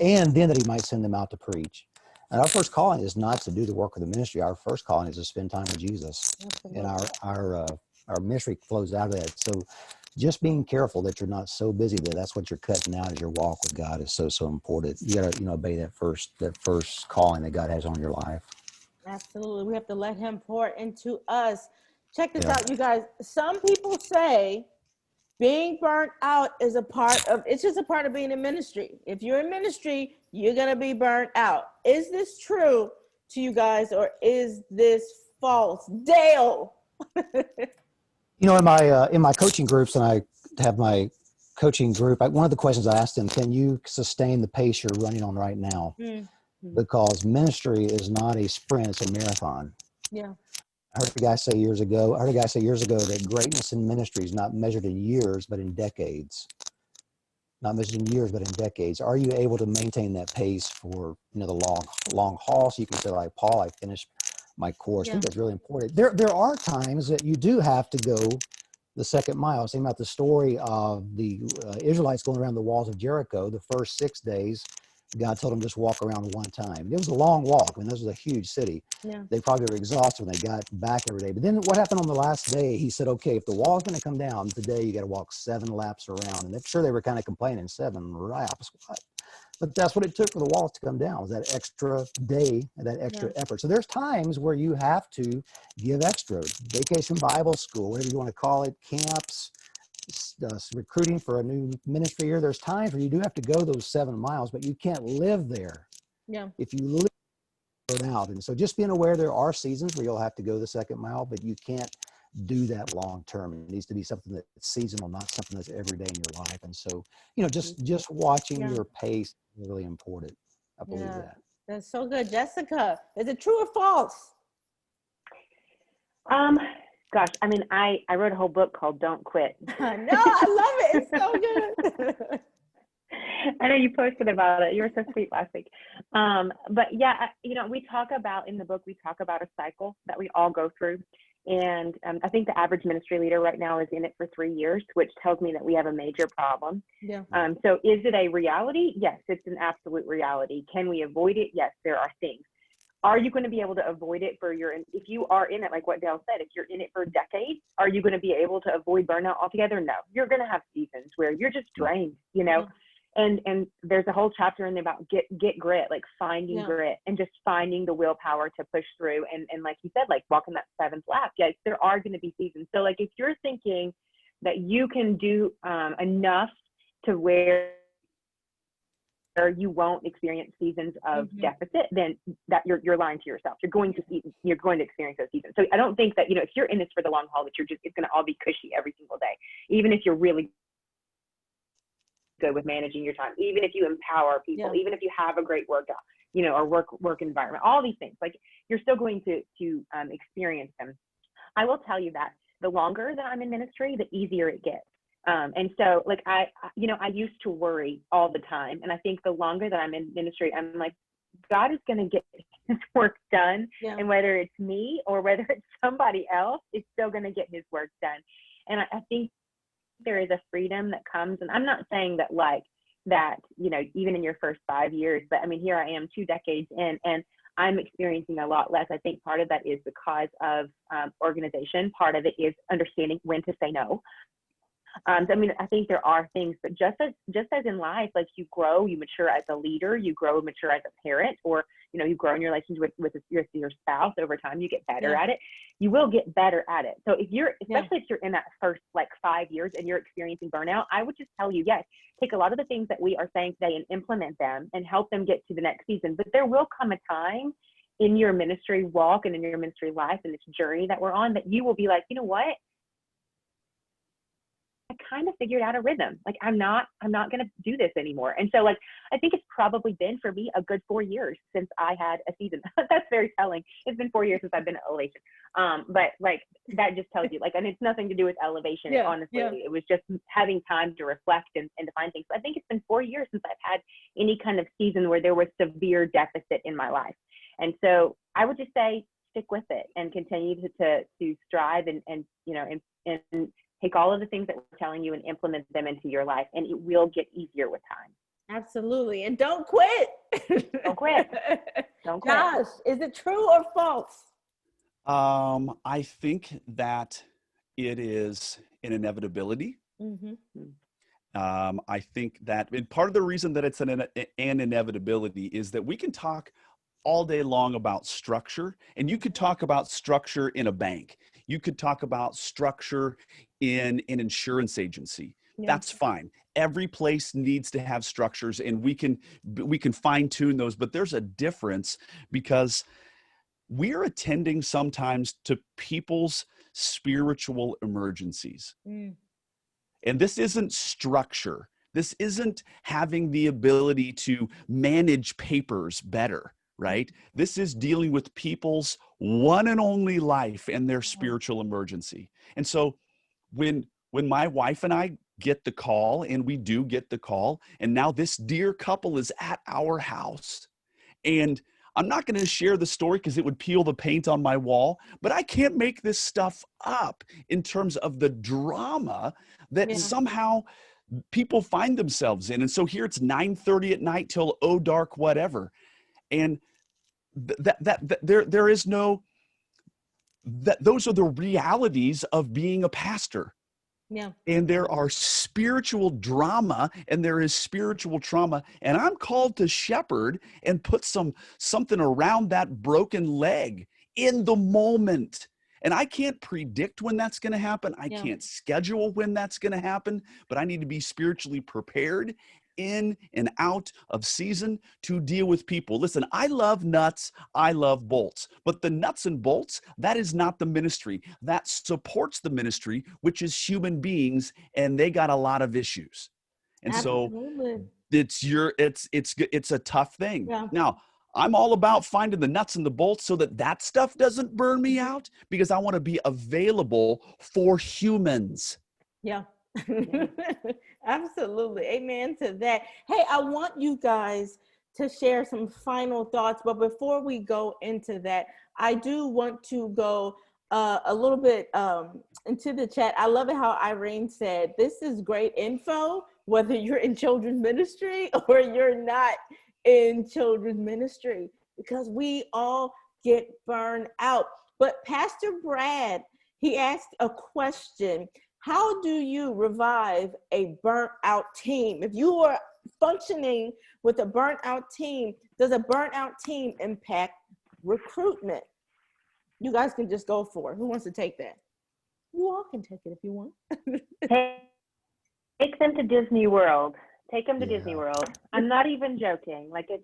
and then that he might send them out to preach. And our first calling is not to do the work of the ministry. Our first calling is to spend time with Jesus. Absolutely. And our ministry flows out of that. So just being careful that you're not so busy that that's what you're cutting out as your walk with God is so important. You gotta, obey that first calling that God has on your life. Absolutely. We have to let him pour into us. Check this Yeah. out, you guys. Some people say being burnt out is it's just a part of being in ministry. If you're in ministry, you're going to be burnt out. Is this true to you guys, or is this false? Dale. In my coaching groups, and I have my coaching group, one of the questions I asked them, can you sustain the pace you're running on right now? Because ministry is not a sprint, it's a marathon. Yeah. I heard a guy say years ago that greatness in ministry is not measured in years, but in decades. Not measured in years, but in decades. Are you able to maintain that pace for the long haul? So you can say, like Paul, I finished my course. I think that's really important. There are times that you do have to go the second mile. I was thinking about the story of the Israelites going around the walls of Jericho. The first 6 days, God told them just walk around one time. It was a long walk. I mean, this was a huge city. Yeah. They probably were exhausted when they got back every day. But then what happened on the last day? He said, okay, if the wall's going to come down today, you got to walk 7 laps around. And I'm sure they were kind of complaining, 7 laps. What? But that's what it took for the walls to come down, was that extra day and that extra effort. So there's times where you have to give extra. Vacation Bible school, whatever you want to call it, camps, recruiting for a new ministry year. There's times where you do have to go those 7 miles, but you can't live there. Yeah. If you live out. And so just being aware there are seasons where you'll have to go the second mile, but you can't do that long term. It needs to be something that's seasonal, not something that's every day in your life. And so, just watching your pace is really important. I believe that. That's so good. Jessica, is it true or false? Gosh, I mean, I wrote a whole book called Don't Quit. No, I love it. It's so good. I know you posted about it. You were so sweet last week. But yeah, we talk about, in the book, we talk about a cycle that we all go through. And I think the average ministry leader right now is in it for 3 years, which tells me that we have a major problem. Yeah. So is it a reality? Yes, it's an absolute reality. Can we avoid it? Yes, there are things. Are you going to be able to avoid it if you are in it, like what Dale said, if you're in it for decades, are you going to be able to avoid burnout altogether? No, you're going to have seasons where you're just drained, And there's a whole chapter in there about get grit, like finding grit and just finding the willpower to push through. And like you said, like walking that 7th lap. Yes, there are going to be seasons. So like if you're thinking that you can do enough to where you won't experience seasons of deficit, then that you're lying to yourself. You're going to experience those seasons. So I don't think that, if you're in this for the long haul, that it's going to all be cushy every single day, even if you're really good with managing your time, even if you empower people, even if you have a great work, or work environment, all these things, like you're still going to experience them. I will tell you that the longer that I'm in ministry, the easier it gets. And so like I used to worry all the time. And I think the longer that I'm in ministry, I'm like, God is going to get his work done. And whether it's me or whether it's somebody else, it's still going to get his work done. And I think there is a freedom that comes, and I'm not saying that like that, you know, even in your first 5 years, but I mean, here I am 2 decades in, and I'm experiencing a lot less. I think part of that is because of organization. Part of it is understanding when to say no. So, I mean, I think there are things, but just as in life, like you grow, you mature as a leader, you grow, mature as a parent, or, you know, you grow in your relationship with your spouse over time, you get better at it. You will get better at it. So if you're, especially if you're in that first like 5 years and you're experiencing burnout, I would just tell you, yes, take a lot of the things that we are saying today and implement them and help them get to the next season. But there will come a time in your ministry walk and in your ministry life and this journey that we're on that you will be like, you know what? I kind of figured out a rhythm. Like I'm not going to do this anymore. And so like, I think it's probably been for me a good 4 years since I had a season. That's very telling. It's been 4 years since I've been at Elevation. But like, that just tells you like, and it's nothing to do with elevation. Honestly, it was just having time to reflect and to find things. So I think it's been 4 years since I've had any kind of season where there was severe deficit in my life. And so I would just say, stick with it and continue to strive and you know, and take all of the things that we're telling you and implement them into your life, and it will get easier with time. Absolutely. And don't quit. Don't quit. Don't quit. Josh, is it true or false? I think that it is an inevitability. I think that, and part of the reason that it's an inevitability is that we can talk all day long about structure, and you could talk about structure in a bank. You could talk about structure in an insurance agency. That's fine. Every place needs to have structures, and we can fine tune those, but there's a difference because we're attending sometimes to people's spiritual emergencies. And this isn't structure. This isn't having the ability to manage papers better, right? This is dealing with people's one and only life and their spiritual emergency. And so when my wife and I get the call, and we do get the call, and now this dear couple is at our house, and I'm not going to share the story because it would peel the paint on my wall, but I can't make this stuff up in terms of the drama that somehow people find themselves in. And so here it's 9:30 at night till dark, whatever. And there is no, that those are the realities of being a pastor. And there are spiritual drama and there is spiritual trauma. And I'm called to shepherd and put something around that broken leg in the moment. And I can't predict when that's going to happen. I can't schedule when that's going to happen, but I need to be spiritually prepared in and out of season to deal with people. Listen, I love nuts, I love bolts, but the nuts and bolts, that is not the ministry. That supports the ministry, which is human beings, and they got a lot of issues. And so it's a tough thing. Now, I'm all about finding the nuts and the bolts so that stuff doesn't burn me out, because I want to be available for humans. Absolutely. Amen to that. Hey, I want you guys to share some final thoughts, but before we go into that, I do want to go a little bit into the chat. I love it how Irene said, this is great info, whether you're in children's ministry or you're not in children's ministry, because we all get burned out. But Pastor Brad, he asked a question. How do you revive a burnt out team? If you are functioning with a burnt out team, does a burnt out team impact recruitment? You guys can just go for it. Who wants to take that? You all can take it if you want. Take them to Disney World. Take them to Disney World. I'm not even joking. Like it's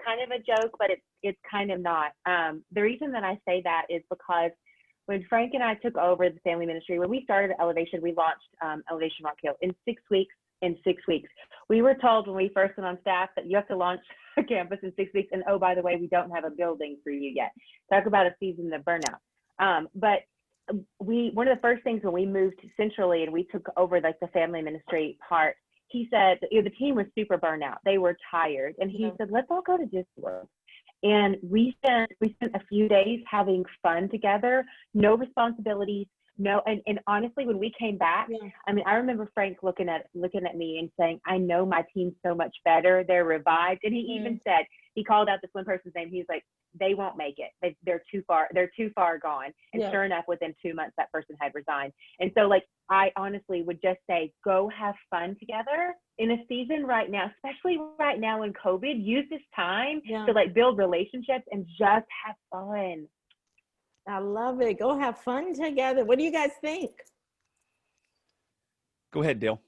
kind of a joke, but it's kind of not. The reason that I say that is because when Frank and I took over the family ministry, when we started Elevation, we launched Elevation Rock Hill in 6 weeks. In 6 weeks, we were told when we first went on staff that you have to launch a campus in 6 weeks. And oh, by the way, we don't have a building for you yet. Talk about a season of burnout. But one of the first things when we moved centrally and we took over like the family ministry part, he said the team was super burnt out. They were tired, and he said, "Let's all go to Disney World." And we spent a few days having fun together, no responsibilities, No, and honestly, when we came back, Yeah. I mean, I remember Frank looking at me and saying, "I know my team's so much better. They're revived." And he even said, he called out this one person's name. He's like, "They won't make it. They're too far. They're too far gone." And Yeah. sure enough, within 2 months, that person had resigned. And so, like, I honestly would just say, go have fun together in a season right now, especially right now in COVID. Use this time to like build relationships and just have fun. I love it. Go have fun together. What do you guys think? Go ahead, Dale.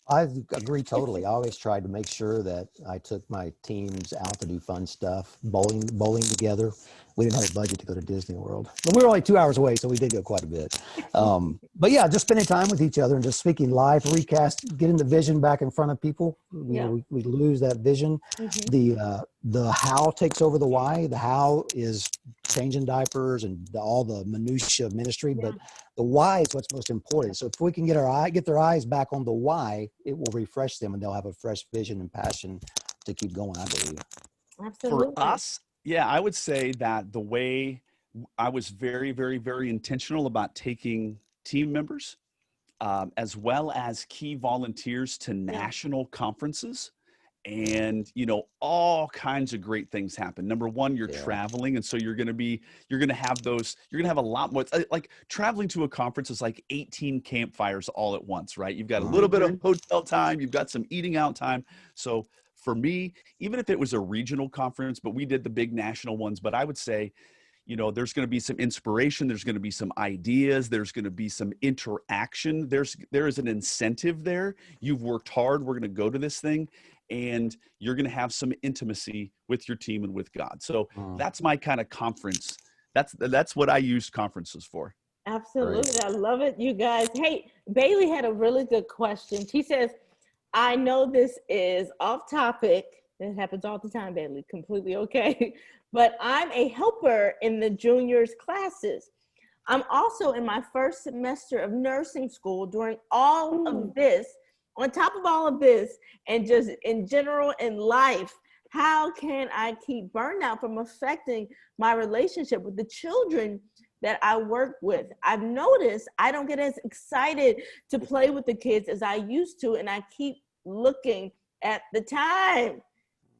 I agree totally. I always tried to make sure that I took my teams out to do fun stuff, bowling together. We didn't have a budget to go to Disney World, but we were only 2 hours away, so we did go quite a bit. But yeah, just spending time with each other and just speaking live, recast, getting the vision back in front of people. You know, we lose that vision. The how takes over the why. The how is changing diapers and all the minutia of ministry, but the why is what's most important. So if we can get their eyes back on the why, it will refresh them and they'll have a fresh vision and passion to keep going, I believe. Absolutely. For us, yeah, I would say that the way I was very, very, very intentional about taking team members as well as key volunteers to national conferences. And, you know, all kinds of great things happen. Number one, you're traveling. And so you're going to have a lot more, like traveling to a conference is like 18 campfires all at once, right? You've got a little bit of hotel time. You've got some eating out time. So for me, even if it was a regional conference, but we did the big national ones, but I would say, you know, there's going to be some inspiration. There's going to be some ideas. There's going to be some interaction. There is an incentive there. You've worked hard. We're going to go to this thing. And you're going to have some intimacy with your team and with God. So that's my kind of conference. That's what I use conferences for. Absolutely. Great. I love it, you guys. Hey, Bailey had a really good question. She says, I know this is off topic. It happens all the time, Bailey. Completely okay. But I'm a helper in the juniors classes. I'm also in my first semester of nursing school during all of this. On top of all of this, and just in general in life, how can I keep burnout from affecting my relationship with the children that I work with? I've noticed I don't get as excited to play with the kids as I used to, and I keep looking at the time.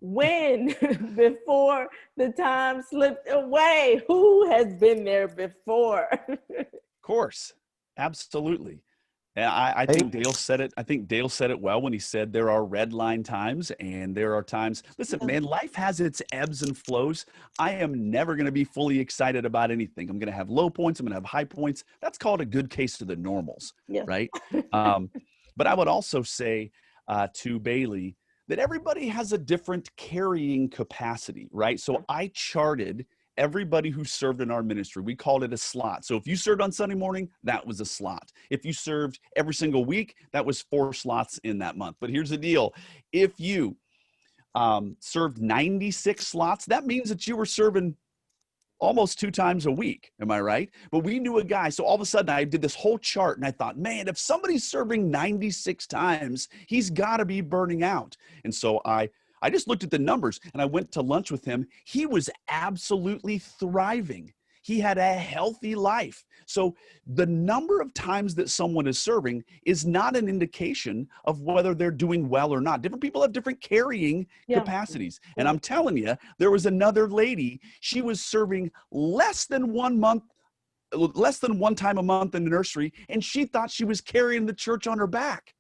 When before the time slipped away? Who has been there before? Of course, absolutely. And I think Dale said it. I think Dale said it well when he said there are red line times and there are times. Listen, man, life has its ebbs and flows. I am never going to be fully excited about anything. I'm going to have low points. I'm going to have high points. That's called a good case of the normals, right? But I would also say to Bailey that everybody has a different carrying capacity, right? So I charted everybody who served in our ministry. We called it a slot. So if you served on Sunday morning, that was a slot. If you served every single week, that was 4 slots in that month. But here's the deal. If you served 96 slots, that means that you were serving almost 2 times a week. Am I right? But we knew a guy. So all of a sudden I did this whole chart and I thought, man, if somebody's serving 96 times, he's got to be burning out. And so I just looked at the numbers and I went to lunch with him. He was absolutely thriving. He had a healthy life. So the number of times that someone is serving is not an indication of whether they're doing well or not. Different people have different carrying capacities. And I'm telling you, there was another lady, she was serving less than 1 time a month in the nursery, and she thought she was carrying the church on her back.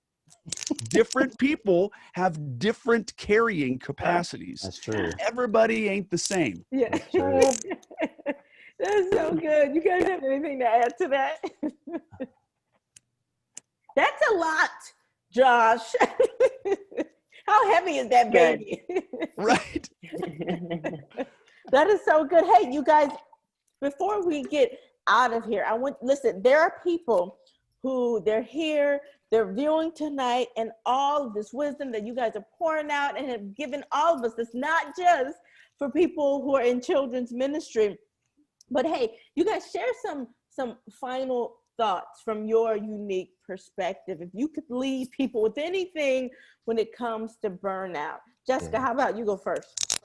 Different people have different carrying capacities. That's true. Everybody ain't the same. Yeah. That's true. That's so good. You guys have anything to add to that? That's a lot, Josh. How heavy is that baby? Right. That is so good. Hey, you guys, before we get out of here, listen, there are people who they're here, they're viewing tonight, and all of this wisdom that you guys are pouring out and have given all of us. It's not just for people who are in children's ministry. But hey, you guys share some final thoughts from your unique perspective. If you could leave people with anything when it comes to burnout. Jessica, how about you go first?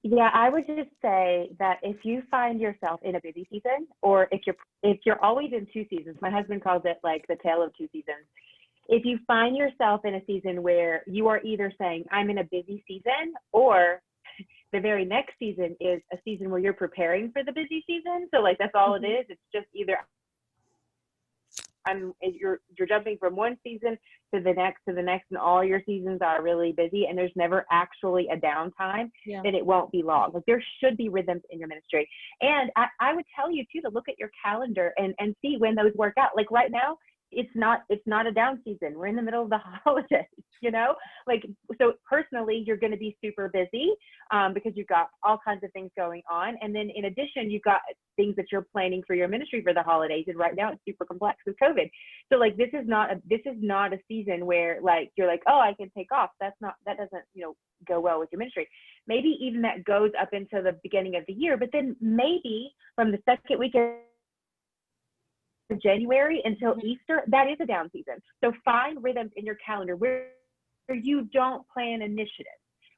Yeah, I would just say that if you find yourself in a busy season, or if you're always in two seasons, my husband calls it like the tale of two seasons. If you find yourself in a season where you are either saying, I'm in a busy season, or the very next season is a season where you're preparing for the busy season. So like that's all it is. It's just either you're jumping from one season to the next to the next, and all your seasons are really busy, and there's never actually a downtime. Yeah. Then it won't be long. Like there should be rhythms in your ministry, and I would tell you too to look at your calendar and see when those work out. Like right now, it's not a down season. We're in the middle of the holidays, you know. Like so personally, you're going to be super busy because you've got all kinds of things going on, and then in addition, you've got things that you're planning for your ministry for the holidays. And right now, it's super complex with COVID. So like this is not a season where like you're like, oh, I can take off. That doesn't go well with your ministry. Maybe even that goes up into the beginning of the year, but then maybe from the second week of January until Easter, that is a down season. So find rhythms in your calendar where you don't plan initiatives,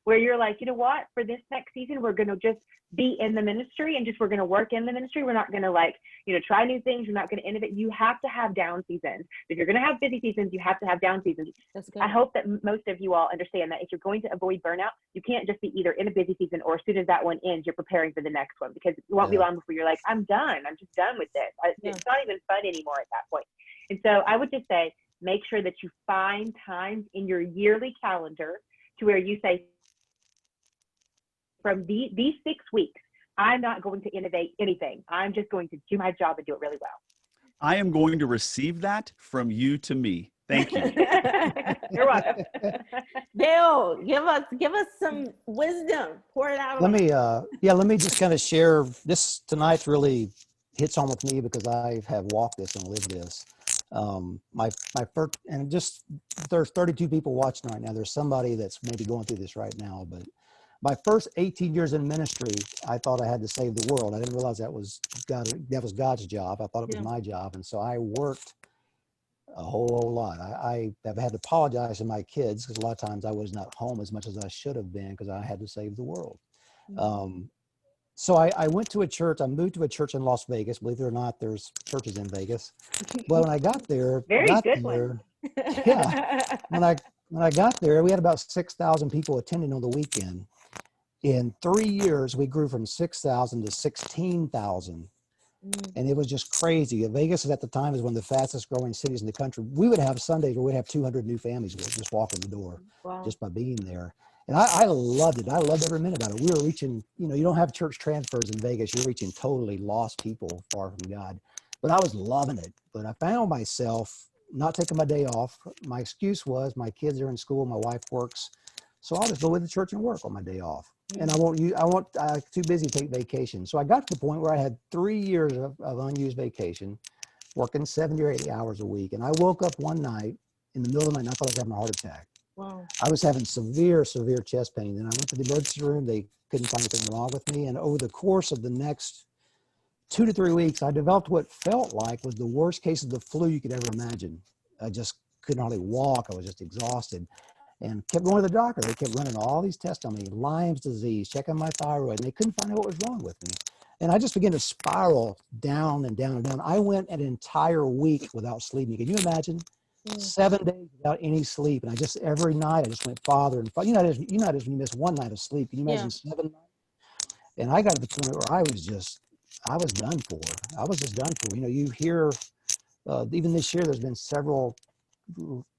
where you're like, you know what, for this next season, we're going to just be in the ministry and we're going to work in the ministry. We're not going to try new things. You're not going to innovate. You have to have down seasons. If you're going to have busy seasons, you have to have down seasons. That's good. I hope that most of you all understand that if you're going to avoid burnout, you can't just be either in a busy season or as soon as that one ends, you're preparing for the next one, because it won't be long before you're like, I'm done. I'm just done with this. It's not even fun anymore at that point. And so I would just say, make sure that you find times in your yearly calendar to where you say, from these 6 weeks, I'm not going to innovate anything. I'm just going to do my job and do it really well. I am going to receive that from you to me. Thank you. You're welcome. Dale, give us some wisdom. Pour it out. Let me just kind of share this. Tonight's really hits home with me because I have walked this and lived this. My first, and just there's 32 people watching right now. There's somebody that's maybe going through this right now, but my first 18 years in ministry, I thought I had to save the world. I didn't realize that was God's job. I thought it was my job. And so I worked a whole lot. I have had to apologize to my kids because a lot of times I was not home as much as I should have been because I had to save the world. So I went to a church. I moved to a church in Las Vegas. Believe it or not, there's churches in Vegas. But when I got there, when I got there, we had about 6,000 people attending on the weekend. In 3 years, we grew from 6,000 to 16,000. And it was just crazy. Vegas at the time is one of the fastest growing cities in the country. We would have Sundays where we'd have 200 new families just walk in the door just by being there. And I loved it. I loved every minute about it. We were reaching, you don't have church transfers in Vegas. You're reaching totally lost people far from God. But I was loving it. But I found myself not taking my day off. My excuse was my kids are in school. My wife works. So I'll just go with the church and work on my day off. And I'm too busy to take vacation. So I got to the point where I had 3 years of unused vacation, working 70 or 80 hours a week. And I woke up one night in the middle of the night and I thought I was having a heart attack. Wow. I was having severe chest pain. And I went to the emergency room. They couldn't find anything wrong with me. And over the course of the next 2 to 3 weeks, I developed what felt like was the worst case of the flu you could ever imagine. I just couldn't hardly walk. I was just exhausted. And kept going to the doctor. They kept running all these tests on me, Lyme's disease, checking my thyroid, and they couldn't find out what was wrong with me. And I just began to spiral down and down and down. I went an entire week without sleeping. Can you imagine? 7 days without any sleep. And every night, I just went farther and farther. You know, when you miss one night of sleep, can you imagine 7 nights? And I got to the point where I was done for. I was just done for. You hear, even this year, there's been several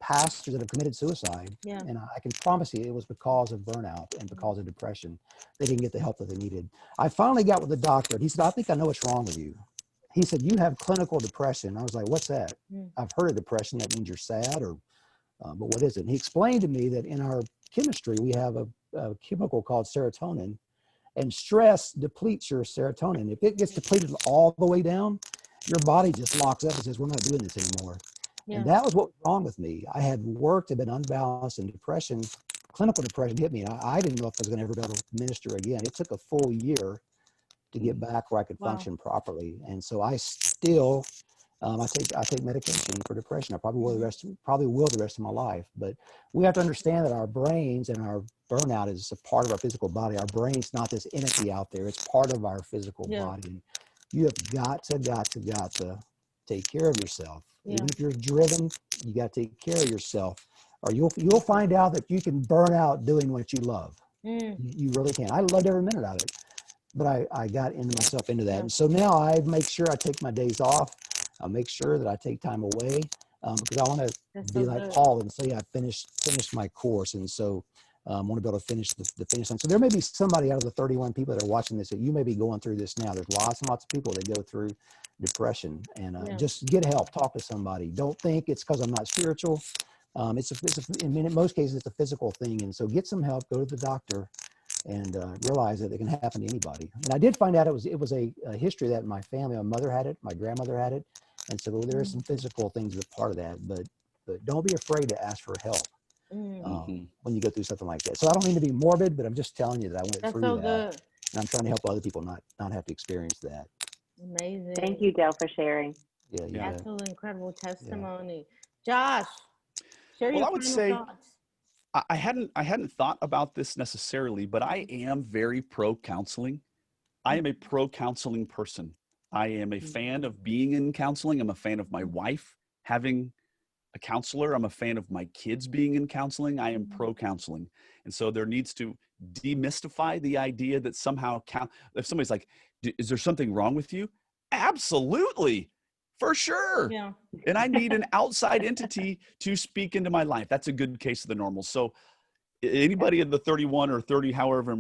pastors that have committed suicide, and I can promise you it was because of burnout and because of depression. They didn't get the help that they needed. I finally got with the doctor, and he said, I think I know what's wrong with you. He said, you have clinical depression. I was like, what's that? I've heard of depression. That means you're sad, but what is it? And he explained to me that in our chemistry, we have a chemical called serotonin, and stress depletes your serotonin. If it gets depleted all the way down, your body just locks up and says, we're not doing this anymore. And that was what was wrong with me. I had worked, had been unbalanced, and clinical depression hit me. And I didn't know if I was going to ever be able to minister again. It took a full year to get back where I could function properly. And so I still I take medication for depression. I probably will the rest of my life. But we have to understand that our brains and our burnout is a part of our physical body. Our brain's not this entity out there. It's part of our physical Yeah. body. And you have got to take care of yourself. Yeah. Even if you're driven, you got to take care of yourself, or you'll find out that you can burn out doing what you love. You really can. I loved every minute of it, but I got myself into that. Yeah. And so now I make sure I take my days off. I'll make sure that I take time away because I want to be like Paul and say I finished my course. And so I want to be able to finish the finish line. So there may be somebody out of the 31 people that are watching this that you may be going through this now. There's lots and lots of people that go through depression, and just get help. Talk to somebody. Don't think it's because I'm not spiritual. In most cases, it's a physical thing. And so get some help. Go to the doctor. And realize that it can happen to anybody. And I did find out it was a history that my family, my mother had it, my grandmother had it, and so there are some physical things that are part of that. But don't be afraid to ask for help when you go through something like that. So I don't mean to be morbid, but I'm just telling you that I went through that, and I'm trying to help other people not have to experience that. Amazing. Thank you, Dale, for sharing. Yeah. Absolutely incredible testimony. Josh, share your I would final say thoughts. I hadn't thought about this necessarily, but I am very pro counseling. I am a pro counseling person. I am a fan of being in counseling. I'm a fan of my wife having a counselor. I'm a fan of my kids being in counseling. I am pro counseling. And so there needs to demystify the idea that somehow if somebody's like, is there something wrong with you? Absolutely. For sure. Yeah. And I need an outside entity to speak into my life. That's a good case of the normal. So anybody in the 31 or 30, however,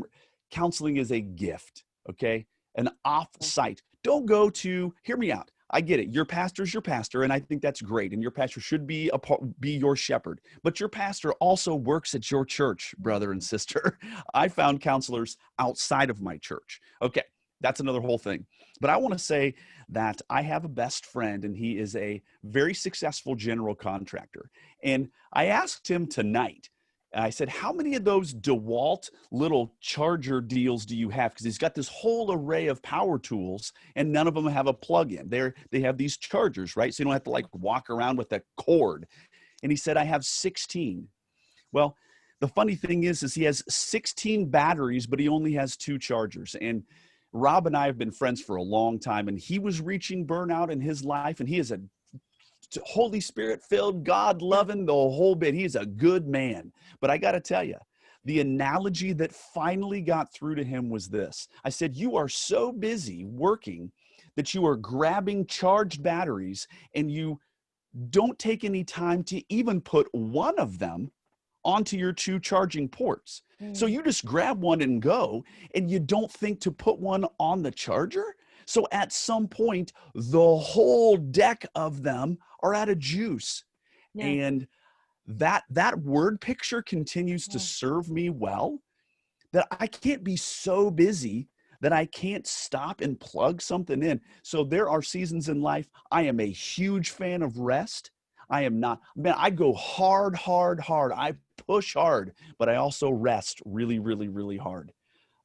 counseling is a gift, okay? An off-site. Don't go to, hear me out. I get it. Your pastor's your pastor, and I think that's great. And your pastor should be your shepherd. But your pastor also works at your church, brother and sister. I found counselors outside of my church. Okay, that's another whole thing. But I want to say that I have a best friend, and he is a very successful general contractor. And I asked him tonight, I said, how many of those DeWalt little charger deals do you have? Because he's got this whole array of power tools, and none of them have a plug-in. They have these chargers, right? So you don't have to like walk around with a cord. And he said, I have 16. Well, the funny thing is he has 16 batteries, but he only has 2 chargers. And Rob and I have been friends for a long time, and he was reaching burnout in his life, and he is a Holy Spirit filled, God loving, the whole bit. He's a good man. But I got to tell you, the analogy that finally got through to him was this. I said, you are so busy working that you are grabbing charged batteries and you don't take any time to even put one of them onto your 2 charging ports. So you just grab one and go, and you don't think to put one on the charger. So at some point, the whole deck of them are out of juice. Yeah. And that word picture continues to serve me well, that I can't be so busy that I can't stop and plug something in. So there are seasons in life. I am a huge fan of rest. I am not, man, I go hard. I push hard, but I also rest really, really, really hard.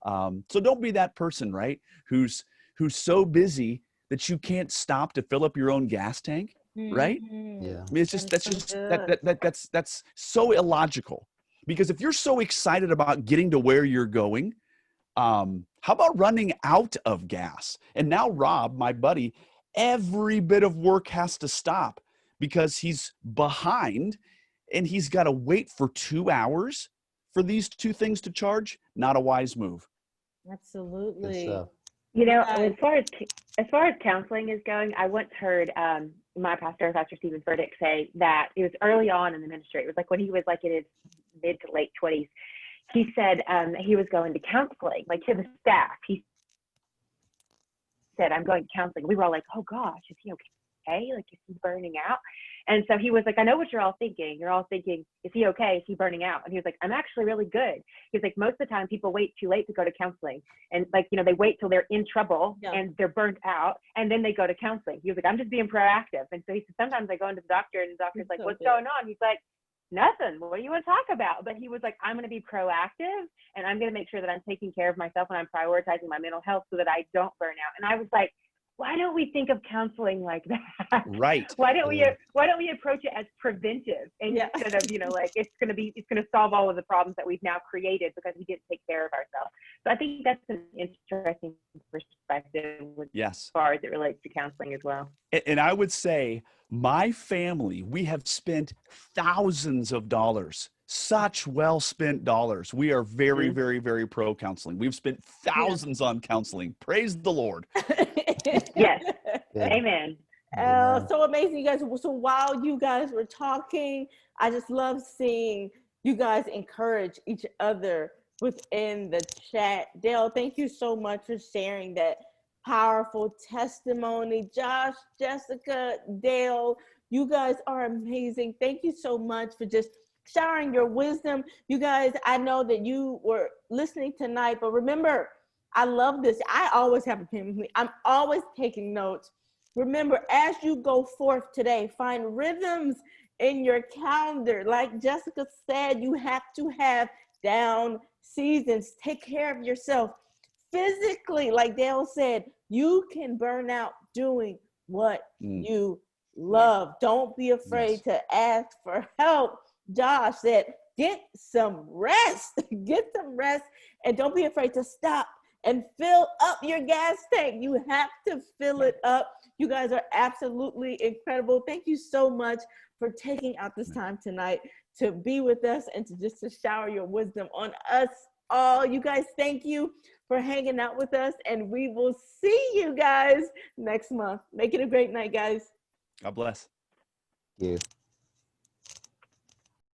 So don't be that person, right? Who's so busy that you can't stop to fill up your own gas tank, right? Yeah. I mean, it's just that's so illogical. Because if you're so excited about getting to where you're going, how about running out of gas? And now Rob, my buddy, every bit of work has to stop because he's behind and he's got to wait for 2 hours for these 2 things to charge. Not a wise move. Absolutely. You know, as far as counseling is going, I once heard my pastor, Pastor Stephen Furtick, say that it was early on in the ministry. It was like when he was like in his mid to late 20s. He said he was going to counseling, like to the staff. He said, I'm going to counseling. We were all like, oh gosh, is he okay? Like, is he burning out? And so he was like, I know what you're all thinking. You're all thinking, is he okay? Is he burning out? And he was like, I'm actually really good. He was like, most of the time people wait too late to go to counseling. And like, you know, they wait till they're in trouble and they're burnt out and then they go to counseling. He was like, I'm just being proactive. And so he said, sometimes I go into the doctor and the doctor's like, what's going on? He's like, nothing. What do you want to talk about? But he was like, I'm going to be proactive and I'm going to make sure that I'm taking care of myself and I'm prioritizing my mental health so that I don't burn out. And I was like, why don't we think of counseling like that? Right. Why don't we approach it as preventive Yeah. instead of, like it's going to solve all of the problems that we've now created because we didn't take care of ourselves. So I think that's an interesting perspective as far as it relates to counseling as well. And I would say my family, we have spent thousands of dollars, such well spent dollars. We are very, very, very pro counseling. We've spent thousands on counseling. Praise the Lord. Yes. Yeah. Amen. So amazing, you guys. So while you guys were talking, I just love seeing you guys encourage each other within the chat. Dale, thank you so much for sharing that powerful testimony. Josh, Jessica, Dale, you guys are amazing. Thank you so much for just sharing your wisdom. You guys, I know that you were listening tonight, but remember, I love this. I always have a pen with me. I'm always taking notes. Remember, as you go forth today, find rhythms in your calendar. Like Jessica said, you have to have down seasons. Take care of yourself physically. Like Dale said, you can burn out doing what you love. Don't be afraid to ask for help. Josh said, get some rest. Get some rest, and don't be afraid to stop and fill up your gas tank. You have to fill it up. You guys are absolutely incredible. Thank you so much for taking out this time tonight to be with us and to shower your wisdom on us all. You guys, thank you for hanging out with us, and we will see you guys next month. Make it a great night, guys. God bless. Thank you.